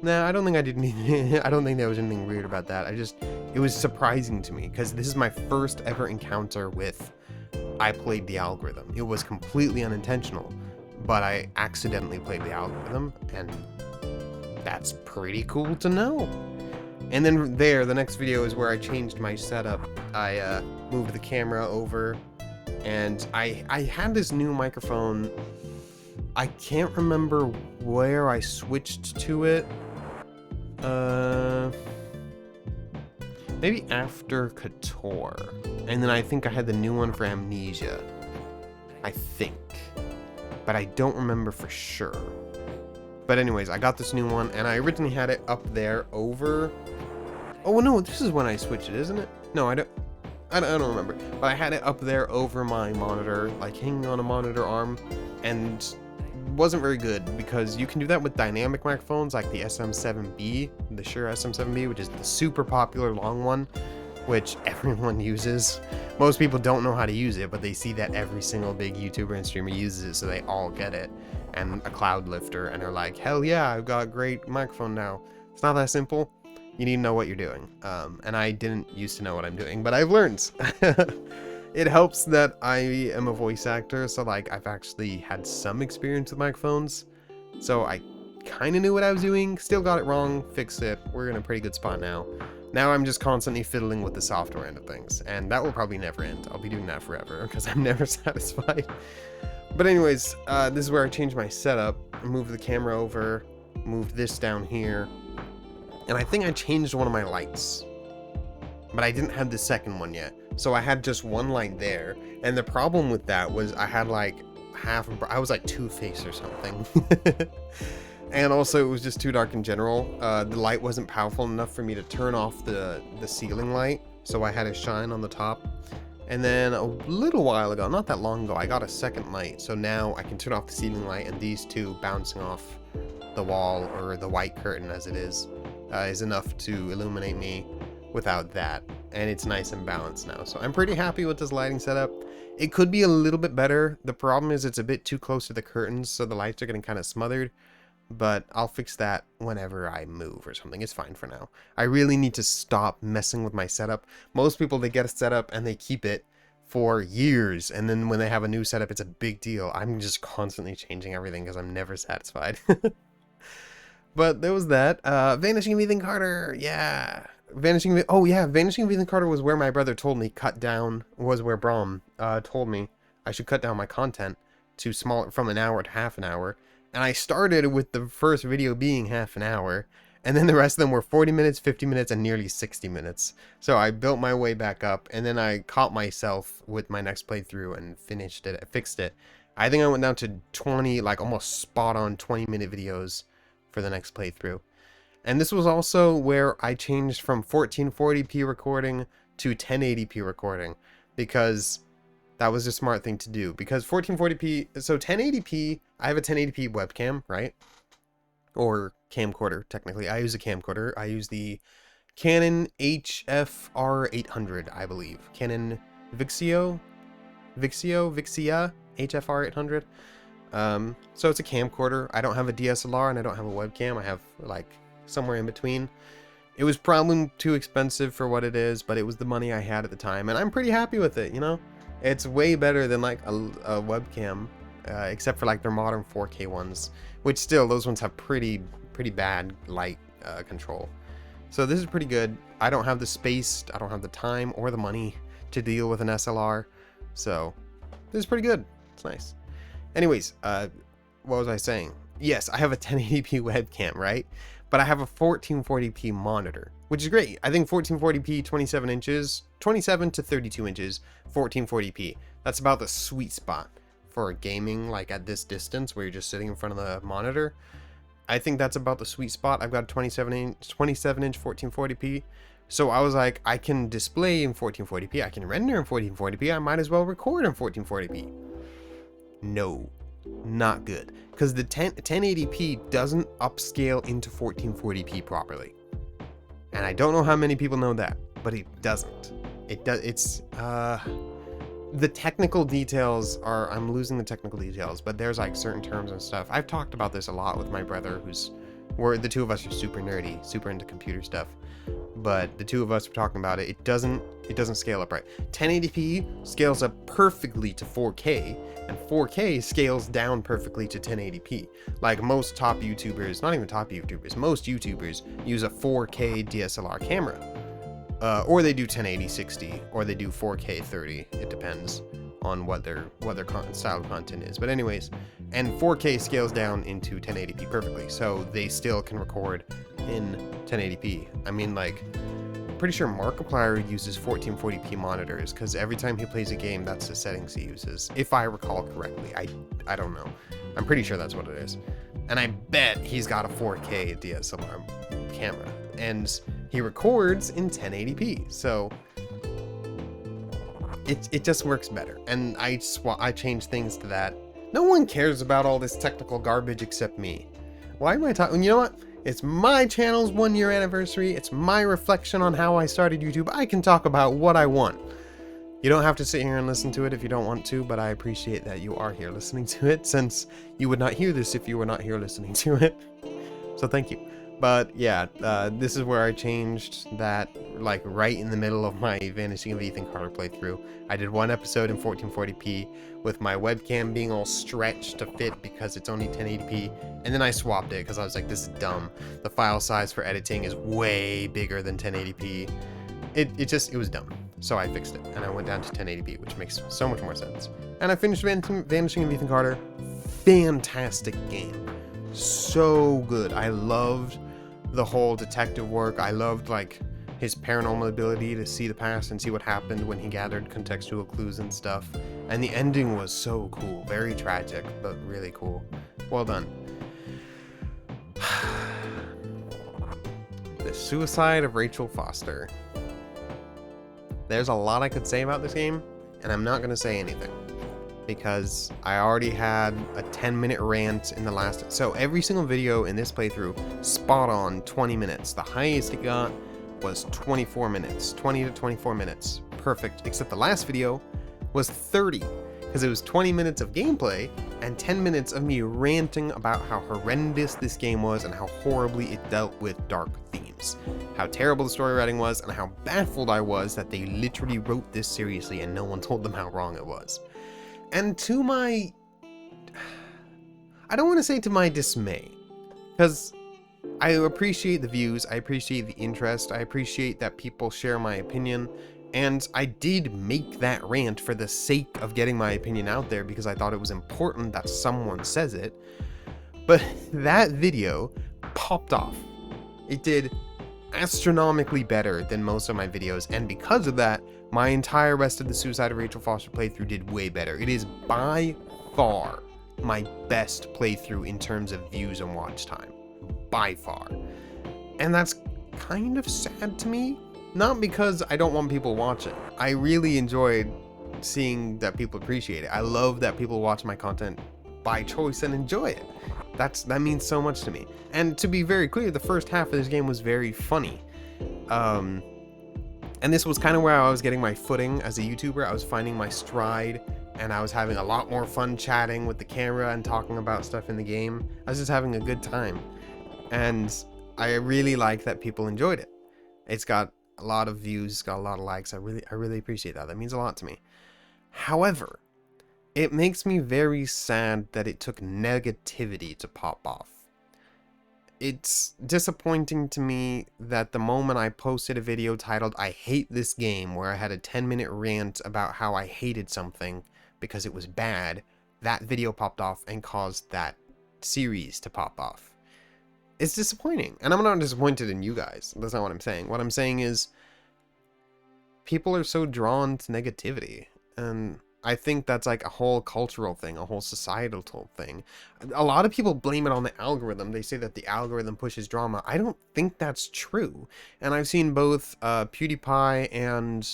nah, I don't think I did anything. I don't think there was anything weird about that. It was surprising to me, because this is my first ever encounter with I played the algorithm. It was completely unintentional, but I accidentally played the algorithm, and that's pretty cool to know. And then the next video is where I changed my setup. I moved the camera over, and I had this new microphone. I can't remember where I switched to it. Maybe after Couture. And then I think I had the new one for Amnesia. I think. But I don't remember for sure. But anyways, I got this new one, and I originally had it up there over... Oh no, this is when I switched it, isn't it? No, I don't remember. But I had it up there over my monitor, like hanging on a monitor arm, and wasn't very good, because you can do that with dynamic microphones like the SM7B, the Shure SM7B, which is the super popular long one, which everyone uses. Most people don't know how to use it, but they see that every single big YouTuber and streamer uses it, so they all get it, and a cloud lifter, and they're like, hell yeah, I've got a great microphone now. It's not that simple. You need to know what you're doing, and I didn't used to know what I'm doing, but I've learned. It helps that I am a voice actor, so like I've actually had some experience with microphones, so I kind of knew what I was doing, still got it wrong, fixed it. We're in a pretty good spot now. Now I'm just constantly fiddling with the software end of things, and that will probably never end. I'll be doing that forever because I'm never satisfied. But anyways, this is where I changed my setup, moved the camera over, moved this down here, and I think I changed one of my lights. But I didn't have the second one yet, so I had just one light there, and the problem with that was I had like I was like Two-Face or something. And also it was just too dark in general. The light wasn't powerful enough for me to turn off the ceiling light, so I had a shine on the top. And then a little while ago, not that long ago, I got a second light, so now I can turn off the ceiling light, and these two bouncing off the wall, or the white curtain as it is enough to illuminate me without that. And it's nice and balanced now, so I'm pretty happy with this lighting setup. It could be a little bit better. The problem is it's a bit too close to the curtains, so the lights are getting kind of smothered. But I'll fix that whenever I move or something. It's fine for now. I really need to stop messing with my setup. Most people, they get a setup and they keep it for years, and then when they have a new setup, it's a big deal. I'm just constantly changing everything because I'm never satisfied. But there was that. Vanishing of Ethan Carter, yeah. Vanishing of Ethan Carter was where my brother told me where Brom told me I should cut down my content to from an hour to half an hour. And I started with the first video being half an hour, and then the rest of them were 40 minutes, 50 minutes, and nearly 60 minutes. So I built my way back up, and then I caught myself with my next playthrough and fixed it. I think I went down to 20, like almost spot on 20-minute videos for the next playthrough. And this was also where I changed from 1440p recording to 1080p recording, because that was a smart thing to do. Because 1440p, so 1080p, I have a 1080p webcam, right? Or camcorder, technically. I use a camcorder. I use the Canon HFR 800, I believe. Canon Vixia HFR 800. So it's a camcorder. I don't have a DSLR and I don't have a webcam. I have like somewhere in between. It was probably too expensive for what it is, but it was the money I had at the time, and I'm pretty happy with it, you know? It's way better than like a webcam, except for like their modern 4K ones, which still, those ones have pretty bad light control. So this is pretty good. I don't have the space, I don't have the time or the money to deal with an SLR, so this is pretty good. It's nice. Anyways, what was I saying? Yes, I have a 1080p webcam, right? But I have a 1440p monitor, which is great. I think 1440p, 27 to 32 inches, 1440p. That's about the sweet spot for gaming, like at this distance where you're just sitting in front of the monitor. I think that's about the sweet spot. I've got a 27-inch 1440p. So I was like, I can display in 1440p, I can render in 1440p, I might as well record in 1440p. No, not good. Because the 1080p doesn't upscale into 1440p properly. And I don't know how many people know that, but it doesn't. It's the technical details are, I'm losing the technical details, but there's like certain terms and stuff. I've talked about this a lot with my brother, where the two of us are super nerdy, super into computer stuff. But the two of us were talking about it. It doesn't scale up right. 1080p scales up perfectly to 4K, and 4K scales down perfectly to 1080p. Like most top YouTubers, not even top YouTubers, most YouTubers use a 4K DSLR camera. Or they do 1080-60, or they do 4K 30. It depends on what their style of content is. But anyways, and 4K scales down into 1080p perfectly, so they still can record in 1080p. I mean, like, I'm pretty sure Markiplier uses 1440p monitors, because every time he plays a game, that's the settings he uses, if I recall correctly. I don't know. I'm pretty sure that's what it is. And I bet he's got a 4K DSLR camera, and he records in 1080p, so it just works better. And I changed things to that. No one cares about all this technical garbage except me. Why am I talking? You know what? It's my channel's 1-year anniversary. It's my reflection on how I started YouTube. I can talk about what I want. You don't have to sit here and listen to it if you don't want to, but I appreciate that you are here listening to it, since you would not hear this if you were not here listening to it. So thank you. But yeah, this is where I changed that, like right in the middle of my Vanishing of Ethan Carter playthrough. I did one episode in 1440p with my webcam being all stretched to fit because it's only 1080p, and then I swapped it because I was like, this is dumb. The file size for editing is way bigger than 1080p. It was dumb. So I fixed it, and I went down to 1080p, which makes so much more sense. And I finished Vanishing of Ethan Carter. Fantastic game. So good. I loved the whole detective work. I loved like his paranormal ability to see the past and see what happened when he gathered contextual clues and stuff. And the ending was so cool. Very tragic, but really cool. Well done. The Suicide of Rachel Foster. There's a lot I could say about this game, and I'm not going to say anything because I already had a 10-minute rant in the last. So every single video in this playthrough, spot on 20 minutes. The highest it got was 24 minutes, 20 to 24 minutes. Perfect. Except the last video was 30 because it was 20 minutes of gameplay and 10 minutes of me ranting about how horrendous this game was and how horribly it dealt with dark themes. How terrible the story writing was and how baffled I was that they literally wrote this seriously and no one told them how wrong it was. And to my... I don't want to say to my dismay, because I appreciate the views, I appreciate the interest, I appreciate that people share my opinion, and I did make that rant for the sake of getting my opinion out there because I thought it was important that someone says it, but that video popped off. It did astronomically better than most of my videos, and because of that, my entire rest of the Suicide of Rachel Foster playthrough did way better. It is by far my best playthrough in terms of views and watch time. By far. And that's kind of sad to me. Not because I don't want people watching. I really enjoyed seeing that people appreciate it. I love that people watch my content by choice and enjoy it. That means so much to me. And to be very clear, the first half of this game was very funny. And this was kind of where I was getting my footing as a YouTuber. I was finding my stride, and I was having a lot more fun chatting with the camera and talking about stuff in the game. I was just having a good time. And I really like that people enjoyed it. It's got a lot of views, it's got a lot of likes. I really appreciate that. That means a lot to me. However, it makes me very sad that it took negativity to pop off. It's disappointing to me that the moment I posted a video titled "I hate this game," where I had a 10-minute rant about how I hated something because it was bad, that video popped off and caused that series to pop off. It's disappointing, and I'm not disappointed in you guys. That's not what I'm saying. What I'm saying is people are so drawn to negativity, and I think that's like a whole cultural thing, a whole societal thing. A lot of people blame it on the algorithm. They say that the algorithm pushes drama. I don't think that's true. And I've seen both PewDiePie and...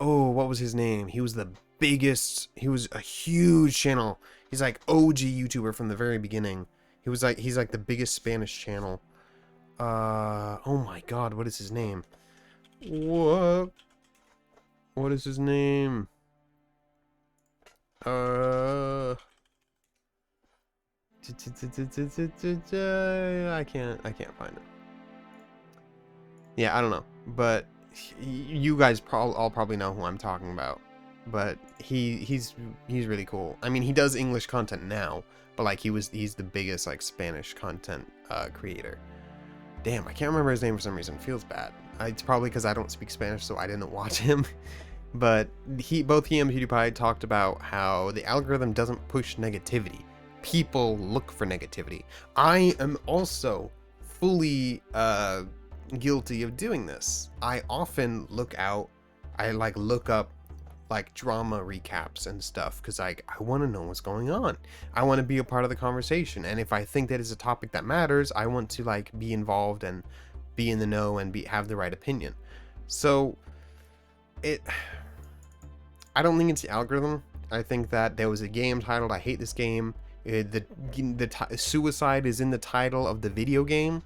oh, what was his name? He was the biggest... he was a huge channel. He's like OG YouTuber from the very beginning. He's like the biggest Spanish channel. Oh my god, what is his name? What is his name? I can't find it. Yeah, I don't know, but you guys all probably know who I'm talking about. But he's really cool. I mean, he does English content now, but like he's the biggest like Spanish content creator. Damn, I can't remember his name for some reason. It feels bad. It's probably because I don't speak Spanish, so I didn't watch him. But both he and PewDiePie talked about how the algorithm doesn't push negativity. People look for negativity. I am also fully guilty of doing this. I often look up like drama recaps and stuff because I want to know what's going on. I want to be a part of the conversation, and if I think that is a topic that matters, I want to like be involved and be in the know and have the right opinion. So I don't think it's the algorithm. I think that there was a game titled "I hate this game." Suicide is in the title of the video game,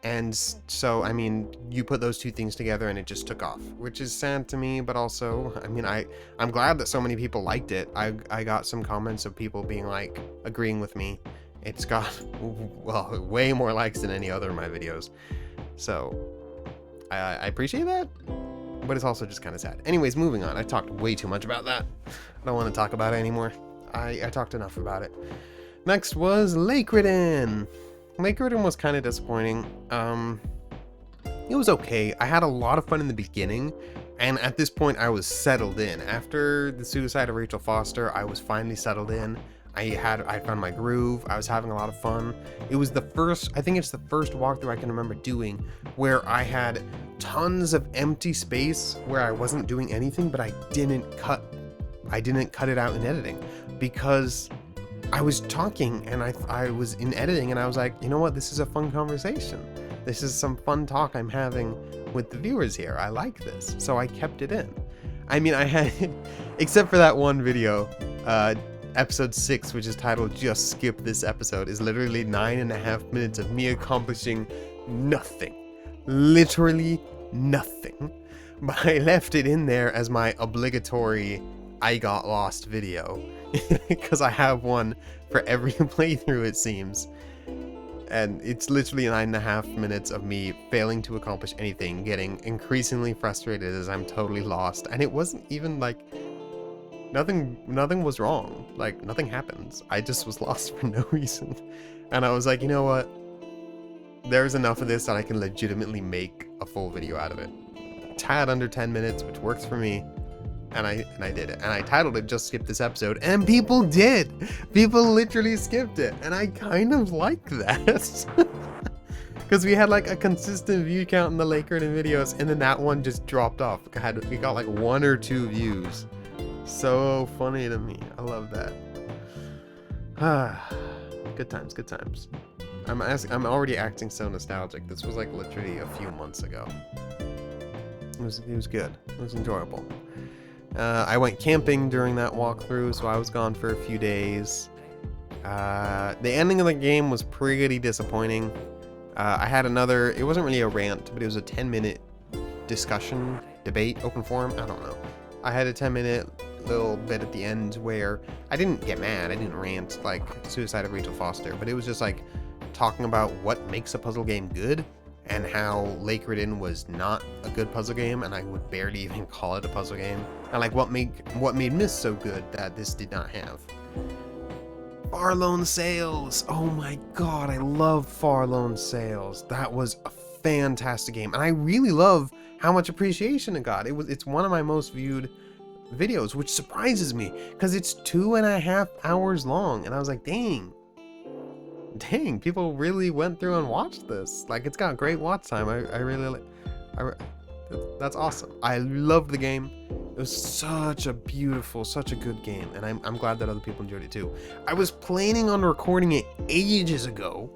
and so I mean, you put those two things together and it just took off, which is sad to me. But also, I mean, I'm glad that so many people liked it. I got some comments of people being like agreeing with me It's got, well, way more likes than any other of my videos. So, I appreciate that, but it's also just kind of sad. Anyways, moving on. I talked way too much about that. I don't want to talk about it anymore. I talked enough about it. Next was Lake Ridden. Lake Ridden was kind of disappointing. It was okay. I had a lot of fun in the beginning, and at this point I was settled in. After the suicide of Rachel Foster, I was finally settled in. I found my groove. I was having a lot of fun. It was the first, I think it's the first walkthrough I can remember doing where I had tons of empty space where I wasn't doing anything, but I didn't cut it out in editing because I was talking and I was in editing and I was like, you know what, this is a fun conversation. This is some fun talk I'm having with the viewers here. I like this. So I kept it in. I mean, I had, except for that one video, episode 6, which is titled Just Skip This Episode, is literally 9.5 minutes of me accomplishing nothing. Literally nothing. But I left it in there as my obligatory I got lost video. Because I have one for every playthrough, it seems. And it's literally 9.5 minutes of me failing to accomplish anything, getting increasingly frustrated as I'm totally lost. And it wasn't even like nothing was wrong. Like, nothing happens. I just was lost for no reason. And I was like, you know what? There's enough of this that I can legitimately make a full video out of it. Tad under 10 minutes, which works for me. And I did it. And I titled it Just Skip This Episode, and people did. People literally skipped it. And I kind of like that. Because we had like a consistent view count in the Lake Ridden videos, and then that one just dropped off. We got like 1 or 2 views. So funny to me. I love that. Good times, good times. I'm already acting so nostalgic. This was like literally a few months ago. It was good. It was enjoyable. I went camping during that walkthrough, so I was gone for a few days. The ending of the game was pretty disappointing. I had another, it wasn't really a rant, but it was a 10-minute discussion, debate, open forum, I don't know. I had a 10-minute little bit at the end where I didn't get mad, I didn't rant like Suicide of Rachel Foster, but it was just like talking about what makes a puzzle game good and how Lake Ridden was not a good puzzle game, and I would barely even call it a puzzle game, and like what made Myst so good that this did not have. Far Lone Sails! Oh my god, I love Far Lone Sails. That was a fantastic game, and I really love how much appreciation it got. It's one of my most viewed videos, which surprises me because it's 2.5 hours long, and I was like, dang, people really went through and watched this. Like, it's got great watch time. I really like. That's awesome. I love the game. It was such a beautiful, such a good game, and I'm glad that other people enjoyed it too. I was planning on recording it ages ago.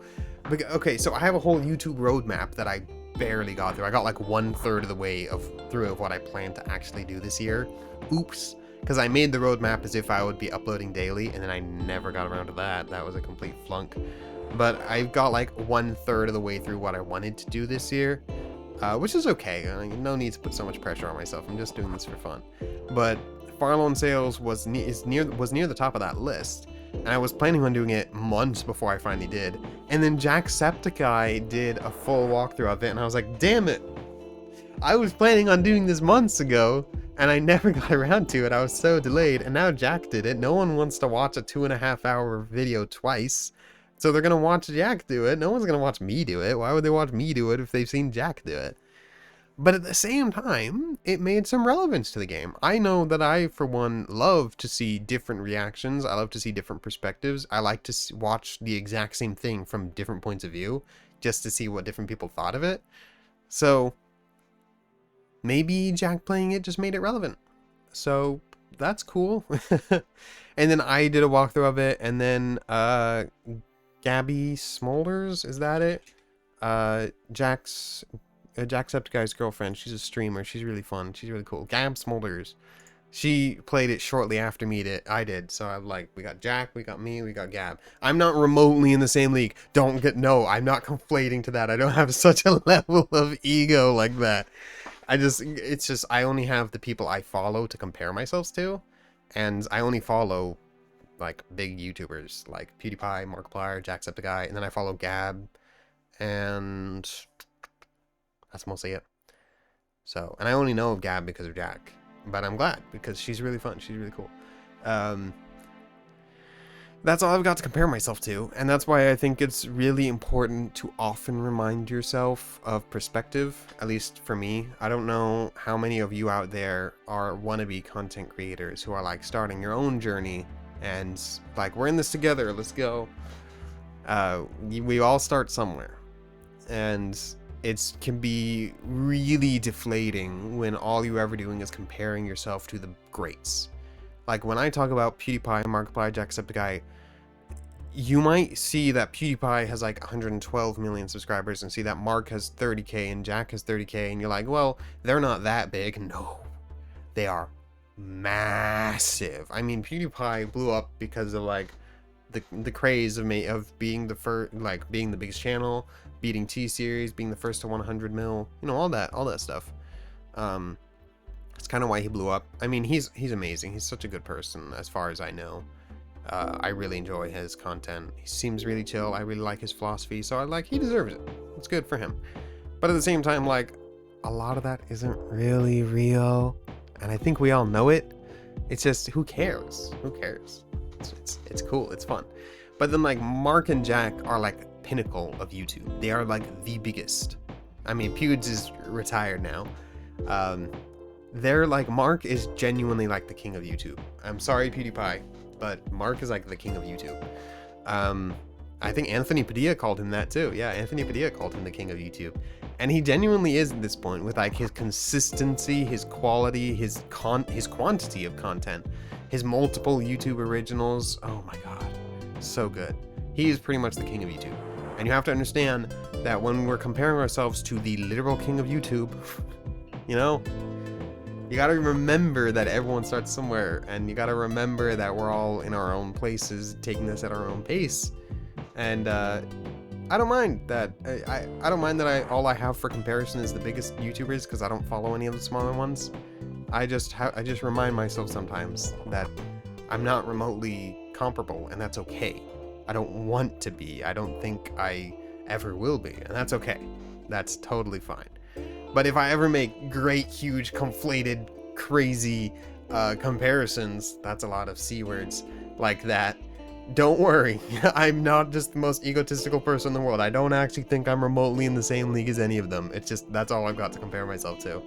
Okay, so I have a whole YouTube roadmap that I barely got through. I got like 1/3 of the way through what I planned to actually do this year. Oops. Because I made the roadmap as if I would be uploading daily, and then I never got around to that. That was a complete flunk. But I got like 1/3 of the way through what I wanted to do this year, which is okay. No need to put so much pressure on myself. I'm just doing this for fun. But Far Lone Sails was near the top of that list, and I was planning on doing it months before I finally did. And then Jacksepticeye did a full walkthrough of it, and I was like, damn it! I was planning on doing this months ago, and I never got around to it. I was so delayed, and now Jack did it. No one wants to watch a 2.5 hour video twice. So they're going to watch Jack do it. No one's going to watch me do it. Why would they watch me do it if they've seen Jack do it? But at the same time, it made some relevance to the game. I know that I, for one, love to see different reactions. I love to see different perspectives. I like to watch the exact same thing from different points of view, just to see what different people thought of it. So maybe Jack playing it just made it relevant. So that's cool. And then I did a walkthrough of it, and then Gabby Smolders, is that it? Jacksepticeye's girlfriend. She's a streamer. She's really fun. She's really cool. Gab Smolders. She played it shortly after I did. So I'm like, we got Jack, we got me, we got Gab. I'm not remotely in the same league. No, I'm not conflating to that. I don't have such a level of ego like that. It's just, I only have the people I follow to compare myself to. And I only follow like big YouTubers like PewDiePie, Markiplier, Jacksepticeye, and then I follow Gab, and that's mostly it. So, and I only know of Gab because of Jack, but I'm glad because she's really fun. She's really cool. That's all I've got to compare myself to, and that's why I think it's really important to often remind yourself of perspective, at least for me. I don't know how many of you out there are wannabe content creators who are like starting your own journey and like, we're in this together, let's go. We all start somewhere, and it can be really deflating when all you're ever doing is comparing yourself to the greats. Like when I talk about PewDiePie, Markiplier, Jacksepticeye, you might see that PewDiePie has like 112 million subscribers and see that Mark has 30k and Jack has 30k, and you're like, well, they're not that big. No, they are massive. I mean, PewDiePie blew up because of like the craze of being the first, like being the biggest channel, beating T-Series, being the first to 100 mil, you know, all that stuff. It's kind of why he blew up. I mean, he's amazing. He's such a good person, as far as I know. I really enjoy his content. He seems really chill. I really like his philosophy, so he deserves it. It's good for him. But at the same time, like, a lot of that isn't really real, and I think we all know it. It's just, who cares? Who cares? It's cool. It's fun. But then, like, Mark and Jack are like pinnacle of YouTube. They are like the biggest. I mean, Pewds is retired now. They're like, Mark is genuinely like the king of YouTube. I'm sorry, PewDiePie, but Mark is like the king of YouTube. I think Anthony Padilla called him that too. Yeah, Anthony Padilla called him the king of YouTube. And he genuinely is at this point, with like his consistency, his quality, his quantity of content, his multiple YouTube originals. Oh my God, so good. He is pretty much the king of YouTube. And you have to understand that when we're comparing ourselves to the literal king of YouTube, you know, you gotta remember that everyone starts somewhere, and you gotta remember that we're all in our own places, taking this at our own pace. And I don't mind that. I don't mind that all I have for comparison is the biggest YouTubers, because I don't follow any of the smaller ones. I just remind myself sometimes that I'm not remotely comparable, and that's okay. I don't want to be. I don't think I ever will be, and that's okay. That's totally fine. But if I ever make great, huge, conflated, crazy comparisons, that's a lot of C words, like that, don't worry. I'm not just the most egotistical person in the world. I don't actually think I'm remotely in the same league as any of them. It's just, that's all I've got to compare myself to.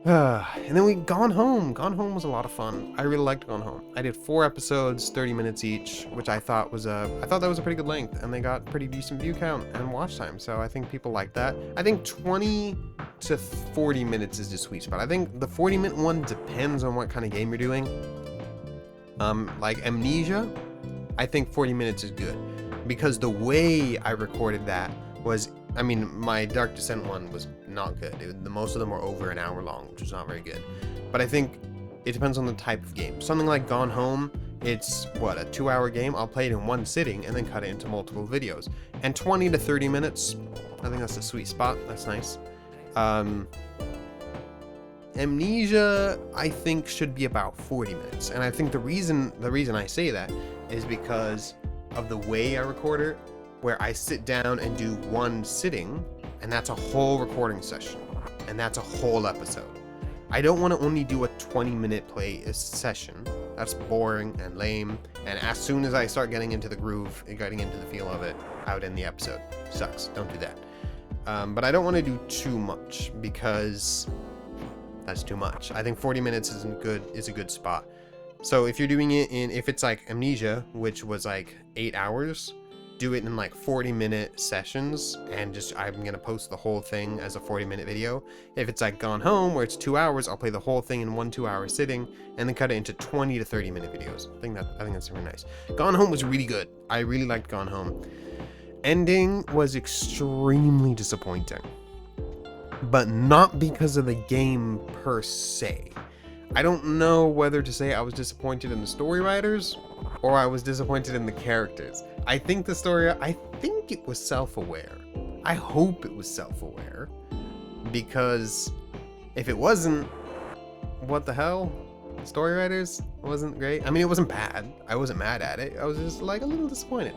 And then Gone Home. Gone Home was a lot of fun. I really liked Gone Home. I did 4 episodes, 30 minutes each, which I thought that was a pretty good length, and they got pretty decent view count and watch time. So I think people like that. I think 20 to 40 minutes is the sweet spot. I think the 40-minute one depends on what kind of game you're doing. Like Amnesia, I think 40 minutes is good, because the way I recorded that was, I mean, my Dark Descent one was not good. Most of them were over an hour long, which was not very good. But I think it depends on the type of game. Something like Gone Home, it's, what, a 2-hour game? I'll play it in one sitting and then cut it into multiple videos. And 20 to 30 minutes, I think that's the sweet spot. That's nice. Amnesia, I think, should be about 40 minutes. And I think the reason I say that is because of the way I record it, where I sit down and do one sitting, and that's a whole recording session, and that's a whole episode. I don't want to only do a 20-minute session. That's boring and lame, and as soon as I start getting into the groove and getting into the feel of it, I would end the episode. Sucks. Don't do that. But I don't want to do too much, because that's too much. I think 40 minutes is a good spot. So if you're doing it if it's like Amnesia, which was like 8 hours, do it in like 40-minute sessions, and I'm gonna post the whole thing as a 40-minute video. If it's like Gone Home, where it's 2 hours, I'll play the whole thing in one 2-hour sitting, and then cut it into 20 to 30-minute videos. I think that's really nice. Gone Home was really good. I really liked Gone Home. Ending was extremely disappointing, but not because of the game per se. I don't know whether to say I was disappointed in the story writers or I was disappointed in the characters. I think it was self-aware. I hope it was self-aware, because if it wasn't, what the hell? story writers wasn't great. I mean, it wasn't bad. I wasn't mad at it. I was just like a little disappointed.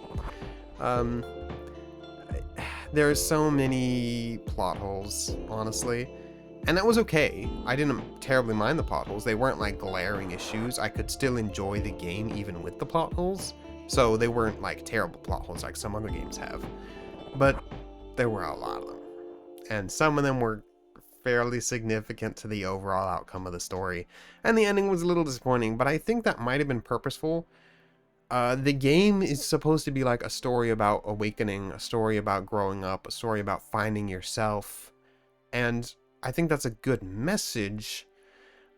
There are so many plot holes, honestly. And that was okay. I didn't terribly mind the plot holes. They weren't like glaring issues. I could still enjoy the game even with the plot holes. So they weren't like terrible plot holes like some other games have. But there were a lot of them. And some of them were fairly significant to the overall outcome of the story. And the ending was a little disappointing, but I think that might have been purposeful. The game is supposed to be like a story about awakening, a story about growing up, a story about finding yourself. And I think that's a good message,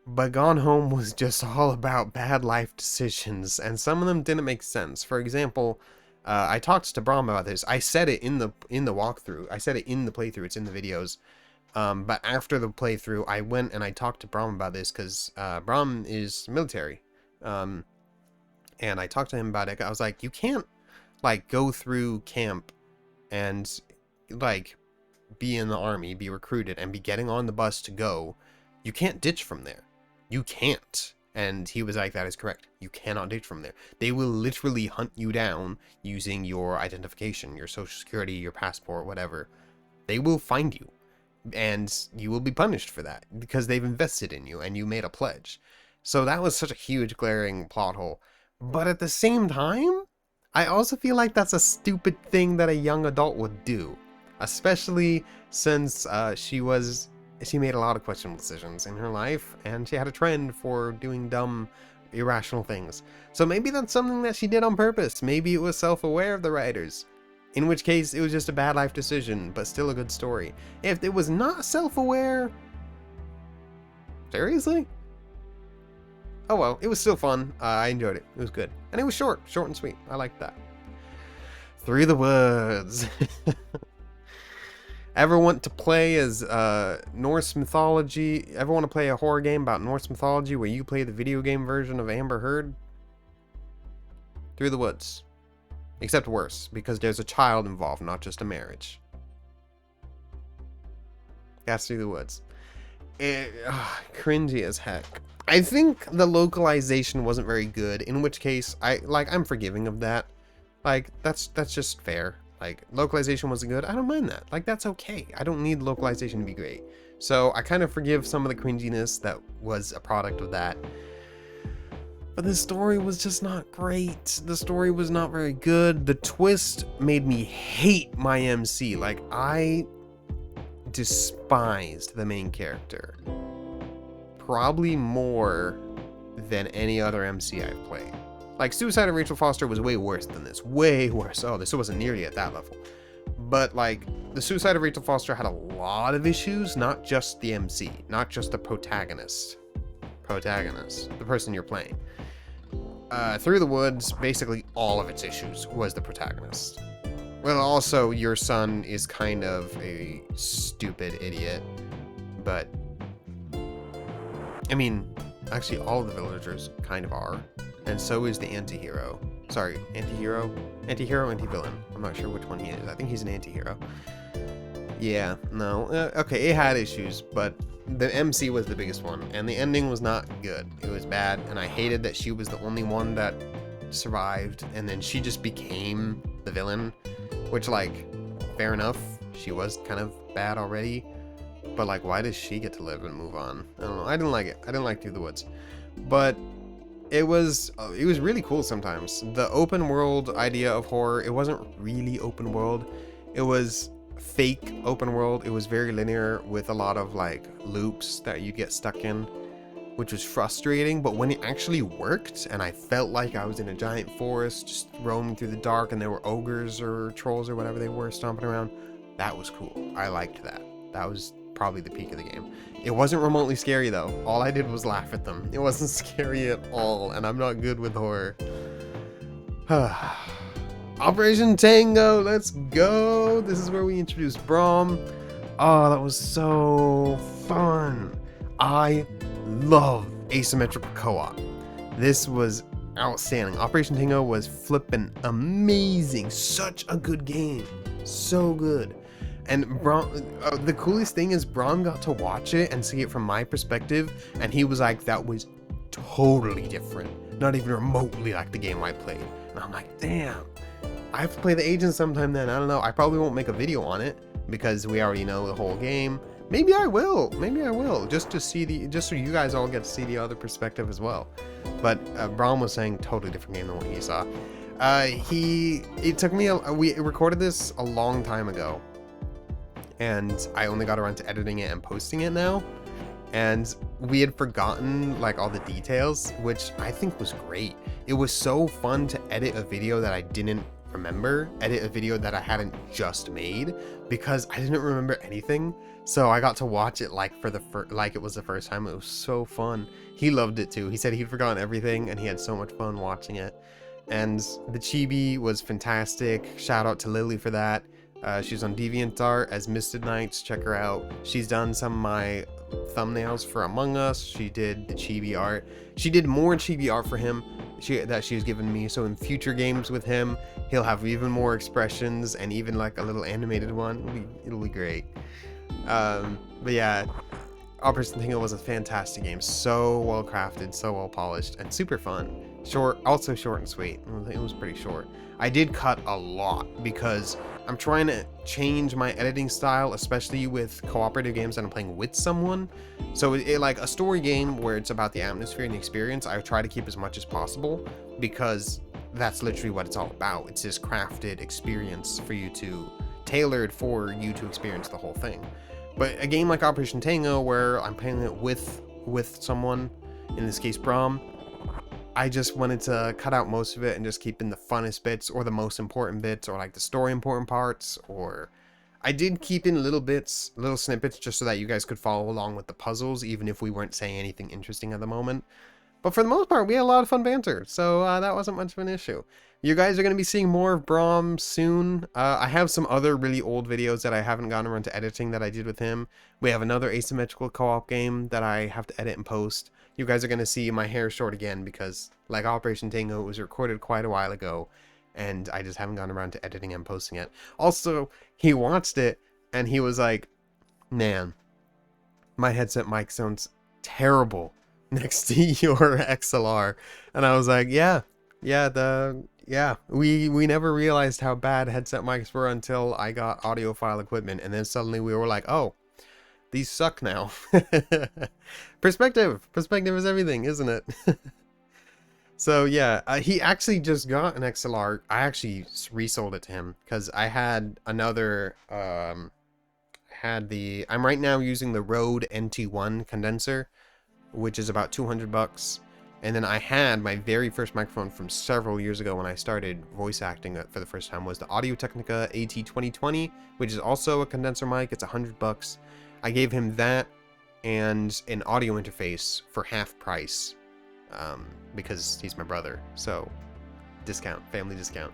but Gone Home was just all about bad life decisions, and some of them didn't make sense. For example, I talked to Brahm about this. I said it in the walkthrough. I said it in the playthrough. It's in the videos. But after the playthrough, I went and I talked to Brahm about this because Brahm is military. And I talked to him about it. I was like, you can't like go through camp and like be in the army, be recruited, and be getting on the bus to go. You can't ditch from there. You can't. And he was like, that is correct. You cannot ditch from there. They will literally hunt you down using your identification, your social security, your passport, whatever. They will find you. And you will be punished for that because they've invested in you and you made a pledge. So that was such a huge glaring plot hole. But at the same time, I also feel like that's a stupid thing that a young adult would do. Especially since she made a lot of questionable decisions in her life, and she had a trend for doing dumb, irrational things. So maybe that's something that she did on purpose. Maybe it was self-aware of the writers. In which case, it was just a bad life decision, but still a good story. If it was not self-aware... Seriously? Oh well, it was still fun. I enjoyed it. It was good. And it was short and sweet. I liked that. Through the Woods. Ever want to play as Norse mythology? Ever want to play a horror game about Norse mythology where you play the video game version of Amber Heard? Through the Woods. Except worse, because there's a child involved, not just a marriage. That's Through the Woods. Cringy as heck. I think the localization wasn't very good, in which case, I'm forgiving of that. Like, that's just fair. Like, localization wasn't good, I don't mind that. Like, that's okay. I don't need localization to be great. So, I kind of forgive some of the cringiness that was a product of that. But the story was just not great. The story was not very good. The twist made me hate my MC. Like, I despised the main character. Probably more than any other MC I've played. Like, Suicide of Rachel Foster was way worse than this. Way worse. Oh, this wasn't nearly at that level. But, like, the Suicide of Rachel Foster had a lot of issues, not just the MC, not just the protagonist. The person you're playing. Through the Woods, basically all of its issues was the protagonist. Well, also, your son is kind of a stupid idiot, but... I mean, actually all of the villagers kind of are. And so is the anti-hero. Sorry, anti-hero? Anti-hero, anti-villain. I'm not sure which one he is. I think he's an anti-hero. Yeah, no. Okay, it had issues, but the MC was the biggest one. And the ending was not good. It was bad, and I hated that she was the only one that survived. And then she just became the villain. Which, like, fair enough. She was kind of bad already. But, like, why does she get to live and move on? I don't know. I didn't like it. I didn't like Through the Woods. But... it was really cool sometimes. The open world idea of horror, it wasn't really open world. It was fake open world. It was very linear with a lot of like loops that you get stuck in, which was frustrating. But when it actually worked and I felt like I was in a giant forest just roaming through the dark and there were ogres or trolls or whatever they were stomping around, that was cool. I liked that. That was probably the peak of the game. It wasn't remotely scary though. All I did was laugh at them. It wasn't scary at all, and I'm not good with horror. Operation Tango, let's go. This is where we introduce Brahm. Oh, that was so fun. I love asymmetrical co-op. This was outstanding. Operation Tango was flippin' amazing. Such a good game. So good. And Brahm, the coolest thing is Brahm got to watch it and see it from my perspective, and he was like, that was totally different. Not even remotely like the game I played. And I'm like, damn. I have to play the agent sometime then. I don't know. I probably won't make a video on it because we already know the whole game. Maybe I will. Maybe I will. Just so you guys all get to see the other perspective as well. But Braum was saying totally different game than what he saw. It took me we recorded this a long time ago, and I only got around to editing it and posting it now. And we had forgotten like all the details, which I think was great. It was so fun to edit a video that I didn't remember, edit a video that I hadn't just made, because I didn't remember anything. So I got to watch it like like it was the first time. It was so fun. He loved it too. He said he'd forgotten everything and he had so much fun watching it. And the chibi was fantastic. Shout out to Lily for that. She's on DeviantArt as Misted Knights. Check her out. She's done some of my thumbnails for Among Us. She did the chibi art. She did more chibi art for him that she was giving me. So in future games with him, he'll have even more expressions and even like a little animated one. It'll be great. But yeah, Operation Tango was a fantastic game. So well crafted, so well polished, and super fun. Also short and sweet. It was pretty short. I did cut a lot because I'm trying to change my editing style, especially with cooperative games that I'm playing with someone. So like a story game where it's about the atmosphere and the experience, I try to keep as much as possible because that's literally what it's all about. It's this crafted experience tailored for you to experience the whole thing. But a game like Operation Tango, where I'm playing it with someone, in this case Braum, I just wanted to cut out most of it and just keep in the funnest bits or the most important bits or like the story important parts. Or I did keep in little snippets just so that you guys could follow along with the puzzles, even if we weren't saying anything interesting at the moment. But for the most part, we had a lot of fun banter, so that wasn't much of an issue. You guys are going to be seeing more of Braum soon. I have some other really old videos that I haven't gotten around to editing that I did with him. We have another asymmetrical co-op game that I have to edit and post. You guys are going to see my hair short again because, like Operation Tango, it was recorded quite a while ago, and I just haven't gotten around to editing and posting it. Also, he watched it, and he was like, man, my headset mic sounds terrible next to your XLR. And I was like, yeah, we never realized how bad headset mics were until I got audiophile equipment, and then suddenly we were like, oh, these suck now. Perspective is everything, isn't it? So yeah, he actually just got an XLR. I actually resold it to him because I had another I'm right now using the Rode NT1 condenser, which is about $200. And then I had my very first microphone from several years ago when I started voice acting for the first time, was the Audio-Technica AT2020, which is also a condenser mic. It's $100. I gave him that and an audio interface for half price because he's my brother. So family discount.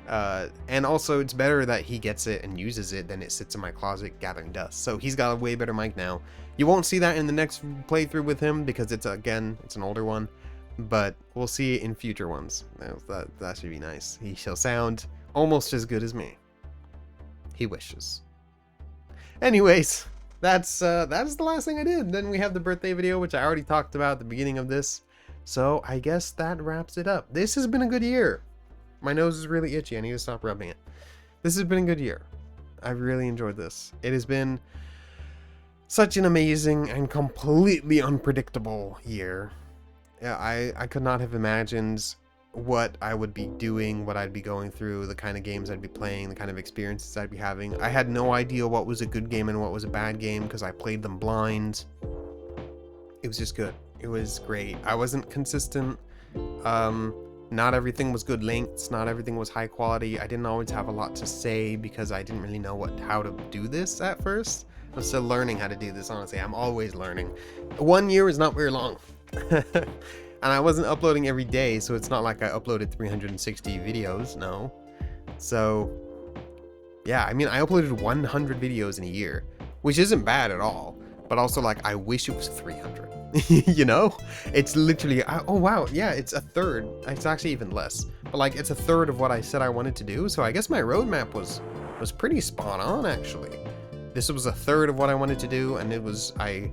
And also it's better that he gets it and uses it than it sits in my closet gathering dust. So he's got a way better mic now. You won't see that in the next playthrough with him because it's an older one, but we'll see it in future ones. That should be nice. He shall sound almost as good as me. He wishes. Anyways, that's the last thing I did. Then we have the birthday video, which I already talked about at the beginning of this. So I guess that wraps it up. This has been a good year. My nose is really itchy. I need to stop rubbing it. This has been a good year. I've really enjoyed this. It has been such an amazing and completely unpredictable year. I could not have imagined what I would be doing, what I'd be going through, the kind of games I'd be playing, the kind of experiences I'd be having. I had no idea what was a good game and what was a bad game because I played them blind. It was just good. It was great. I wasn't consistent. Not everything was good lengths, not everything was high quality. I didn't always have a lot to say because I didn't really know how to do this at first. I'm still learning how to do this, honestly. I'm always learning. 1 year is not very long. And I wasn't uploading every day, so it's not like I uploaded 360 videos, no. So, yeah, I mean, I uploaded 100 videos in a year, which isn't bad at all. But also, like, I wish it was 300. You know, it's literally, oh wow, yeah, it's a third. It's actually even less, but like it's a third of what I said I wanted to do. So I guess my roadmap was pretty spot on, actually. This was a third of what I wanted to do, and I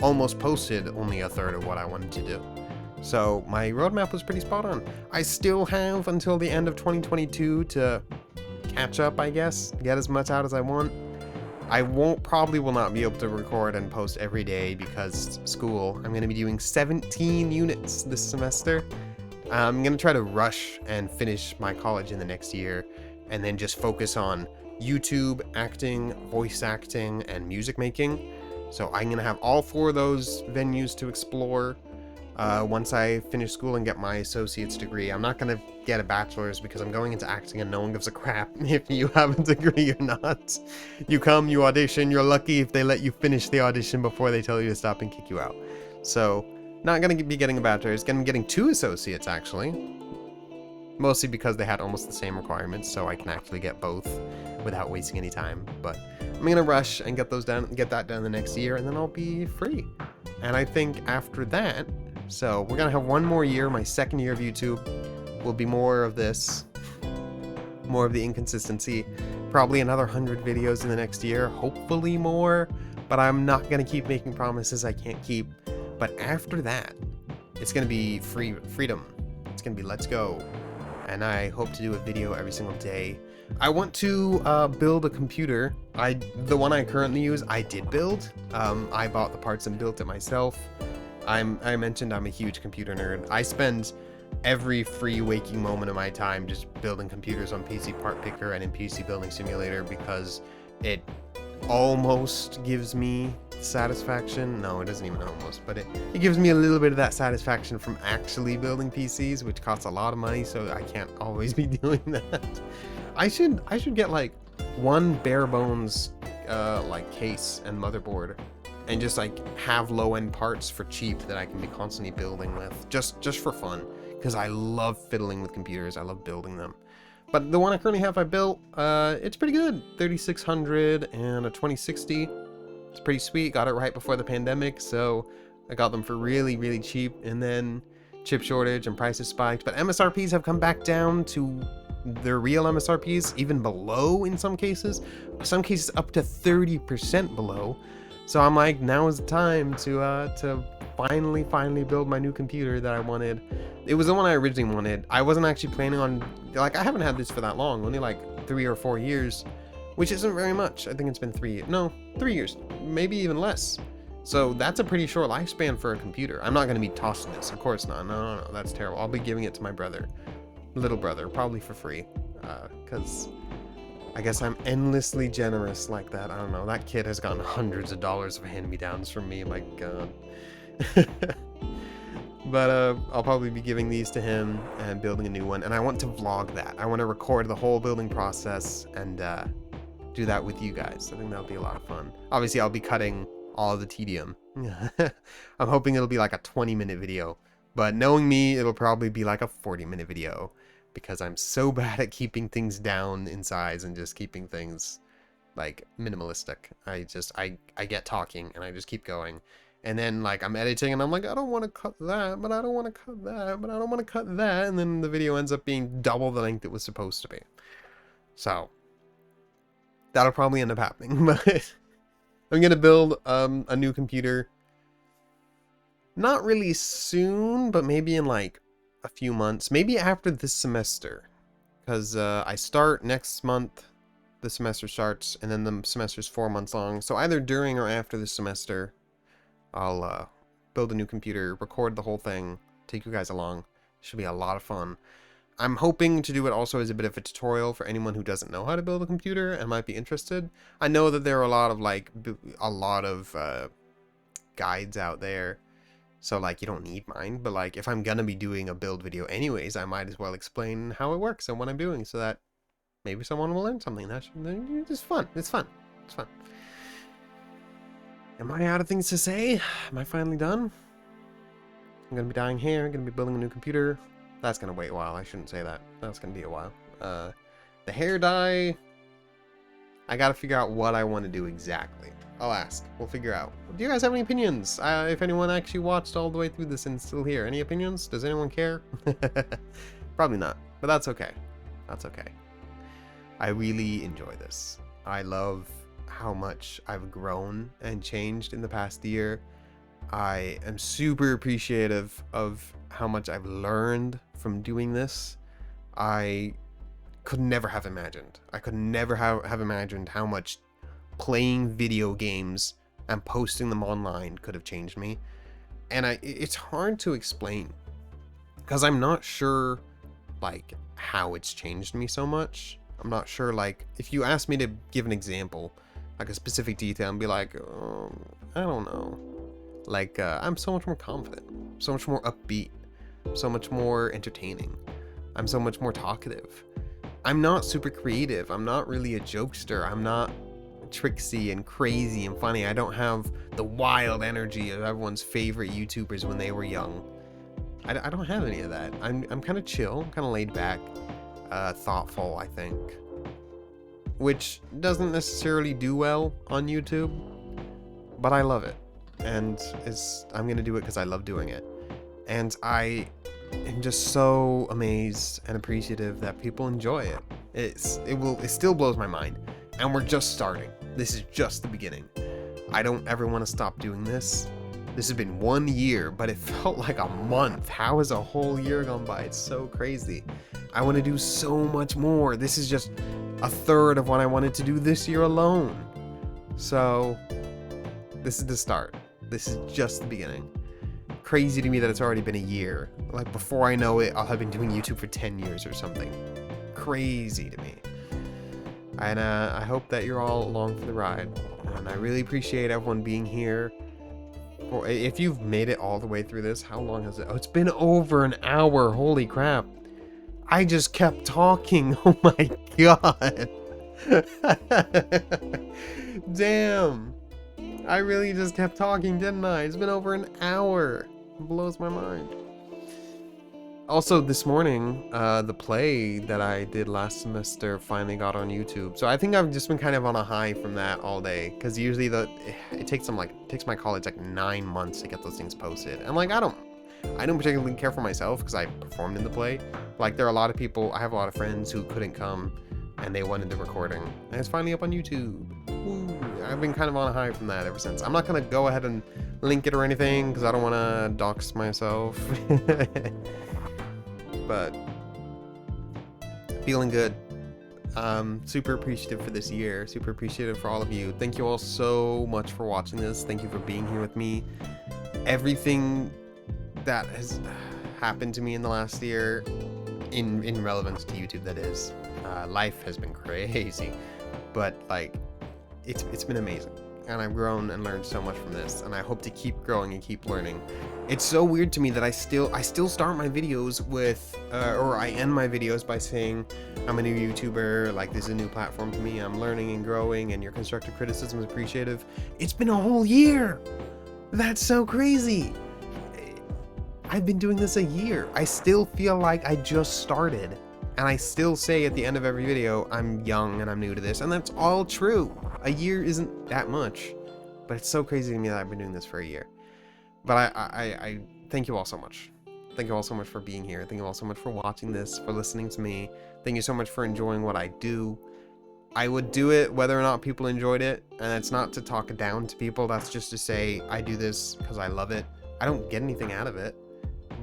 almost posted only a third of what I wanted to do. So my roadmap was pretty spot on. I still have until the end of 2022 to catch up, I guess, get as much out as I want. I probably will not be able to record and post every day because school. I'm going to be doing 17 units this semester. I'm going to try to rush and finish my college in the next year and then just focus on YouTube, acting, voice acting, and music making. So I'm going to have all 4 of those venues to explore once I finish school and get my associate's degree. I'm not going to get a bachelor's because I'm going into acting and no one gives a crap if you have a degree or not. You come, you audition, you're lucky if they let you finish the audition before they tell you to stop and kick you out. So, not going to be getting a bachelor's, going to be getting 2 associates actually. Mostly because they had almost the same requirements, so I can actually get both without wasting any time. But I'm going to rush and get that done the next year, and then I'll be free. And I think after that, so we're going to have 1 more year, my 2nd year of YouTube, will be more of this, more of the inconsistency, probably another 100 videos in the next year, hopefully more, but I'm not going to keep making promises I can't keep. But after that, it's going to be freedom. It's going to be let's go. And I hope to do a video every single day. I want to build a computer. The one I currently use, I did build. I bought the parts and built it myself. I mentioned I'm a huge computer nerd. I spend every free waking moment of my time just building computers on PC Part Picker and in PC Building Simulator because it almost gives me satisfaction. No, it doesn't even almost, but it gives me a little bit of that satisfaction from actually building PCs, which costs a lot of money, so I can't always be doing that. I should get like one bare bones like case and motherboard and just like have low-end parts for cheap that I can be constantly building with just for fun, because I love fiddling with computers. I love building them. But the one I currently have I built, it's pretty good. 3600 and a 2060. It's pretty sweet. Got it right before the pandemic, so I got them for really, really cheap. And then chip shortage and prices spiked. But MSRPs have come back down to their real MSRPs, even below in some cases. Some cases up to 30% below. So I'm like, now is the time to finally build my new computer that I wanted. It was the one I originally wanted. I wasn't actually planning on, like, I haven't had this for that long, only like 3 or 4 years, which isn't very much. I think it's been 3 years, maybe even less. So that's a pretty short lifespan for a computer. I'm not going to be tossing this, of course not. No, that's terrible. I'll be giving it to my brother, little brother, probably for free, because I guess I'm endlessly generous like that. I don't know. That kid has gotten hundreds of dollars of hand-me-downs from me. My God. But I'll probably be giving these to him and building a new one. And I want to vlog that. I want to record the whole building process and do that with you guys. I think that'll be a lot of fun. Obviously, I'll be cutting all of the tedium. I'm hoping it'll be like a 20-minute video. But knowing me, it'll probably be like a 40-minute video, because I'm so bad at keeping things down in size and just keeping things like minimalistic. I get talking and I just keep going. And then like I'm editing and I'm like, I don't want to cut that, but I don't want to cut that, but I don't want to cut that. And then the video ends up being double the length it was supposed to be. So that'll probably end up happening. But I'm going to build a new computer. Not really soon, but maybe in like a few months, maybe after this semester, because I start next month. The semester starts, and then the semester's 4 months long. So either during or after this semester, I'll build a new computer, record the whole thing, take you guys along. Should be a lot of fun. I'm hoping to do it also as a bit of a tutorial for anyone who doesn't know how to build a computer and might be interested. I know that there are a lot of guides out there. So like you don't need mine, but like if I'm gonna be doing a build video anyways, I might as well explain how it works and what I'm doing, so that maybe someone will learn something. That's just fun. It's fun. It's fun. Am I out of things to say? Am I finally done? I'm gonna be dyeing hair. I'm gonna be building a new computer. That's gonna wait a while. I shouldn't say that. That's gonna be a while. The hair dye, I gotta figure out what I want to do exactly. I'll ask. We'll figure out. Do you guys have any opinions? If anyone actually watched all the way through this and still here, any opinions? Does anyone care? Probably not, but that's okay. That's okay. I really enjoy this. I love how much I've grown and changed in the past year. I am super appreciative of how much I've learned from doing this, I could never have imagined. I could never have imagined how much playing video games and posting them online could have changed me. And it's hard to explain because I'm not sure like how it's changed me so much. I'm not sure, like, if you ask me to give an example, like a specific detail, and be like, I don't know. Like, I'm so much more confident, so much more upbeat, so much more entertaining. I'm so much more talkative. I'm not super creative. I'm not really a jokester. I'm not tricksy and crazy and funny. I don't have the wild energy of everyone's favorite YouTubers when they were young. I don't have any of that. I'm kind of chill, kind of laid back, thoughtful, I think. Which doesn't necessarily do well on YouTube, but I love it. And I'm going to do it because I love doing it. And I am just so amazed and appreciative that people enjoy it. It still blows my mind. And we're just starting. This is just the beginning. I don't ever want to stop doing this. This has been 1 year, but it felt like a month. How has a whole year gone by? It's so crazy. I want to do so much more. This is just a third of what I wanted to do this year alone. So, this is the start. This is just the beginning. Crazy to me that it's already been a year. Like, before I know it, I'll have been doing YouTube for 10 years or something. Crazy to me. And I hope that you're all along for the ride. And I really appreciate everyone being here. If you've made it all the way through this, how long has it? Oh, it's been over an hour. Holy crap. I just kept talking. Oh my god. Damn. I really just kept talking, didn't I? It's been over an hour. It blows my mind. Also, this morning, the play that I did last semester finally got on YouTube. So I think I've just been kind of on a high from that all day. Because usually it takes my college like 9 months to get those things posted. And like, I don't particularly care for myself because I performed in the play. Like, there are a lot of people, I have a lot of friends who couldn't come and they wanted the recording. And it's finally up on YouTube. Woo. I've been kind of on a high from that ever since. I'm not going to go ahead and link it or anything because I don't want to dox myself. But feeling good. Super appreciative for this year. Super appreciative for all of you. Thank you all so much for watching this. Thank you for being here with me. Everything that has happened to me in the last year, in relevance to YouTube, that is. Life has been crazy, but like it's been amazing, and I've grown and learned so much from this, and I hope to keep growing and keep learning. It's so weird to me that I still start my videos with or I end my videos by saying I'm a new YouTuber, like this is a new platform to me, I'm learning and growing, and your constructive criticism is appreciative. It's been a whole year. That's so crazy. I've been doing this a year. I still feel like I just started. And I still say at the end of every video, I'm young and I'm new to this. And that's all true. A year isn't that much. But it's so crazy to me that I've been doing this for a year. But I thank you all so much. Thank you all so much for being here. Thank you all so much for watching this, for listening to me. Thank you so much for enjoying what I do. I would do it whether or not people enjoyed it. And it's not to talk down to people. That's just to say I do this because I love it. I don't get anything out of it.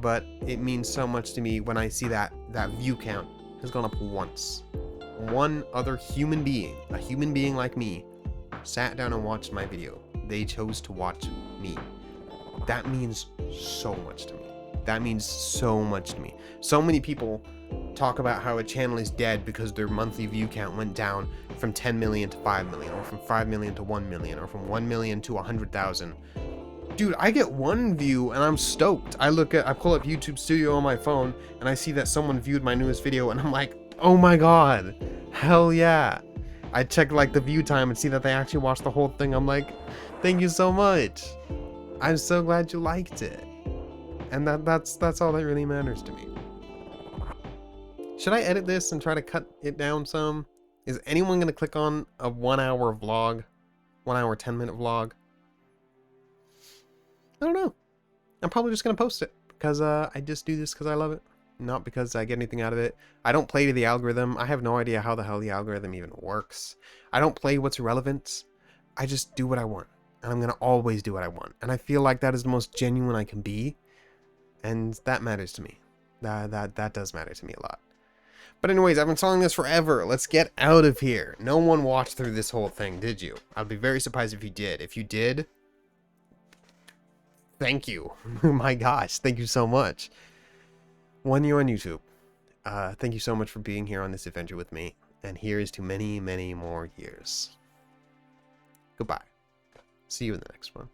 But it means so much to me when I see that view count has gone up once. One other human being, a human being like me, sat down and watched my video. They chose to watch me. That means so much to me. That means so much to me. So many people talk about how a channel is dead because their monthly view count went down from 10 million to 5 million, or from 5 million to 1 million, or from 1 million to 100,000. Dude, I get one view and I'm stoked. I pull up YouTube Studio on my phone and I see that someone viewed my newest video and I'm like, oh my god, hell yeah. I check like the view time and see that they actually watched the whole thing. I'm like, thank you so much. I'm so glad you liked it. And that's all that really matters to me. Should I edit this and try to cut it down some? Is anyone gonna click on a 1 hour vlog? 1 hour, 10-minute vlog? I don't know. I'm probably just going to post it because I just do this because I love it. Not because I get anything out of it. I don't play to the algorithm. I have no idea how the hell the algorithm even works. I don't play what's relevant. I just do what I want. And I'm going to always do what I want. And I feel like that is the most genuine I can be. And that matters to me. That does matter to me a lot. But anyways, I've been telling this forever. Let's get out of here. No one watched through this whole thing, did you? I'd be very surprised if you did. If you did, thank you. My gosh, thank you so much. 1 year on YouTube. Thank you so much for being here on this adventure with me. And here is to many, many more years. Goodbye. See you in the next one.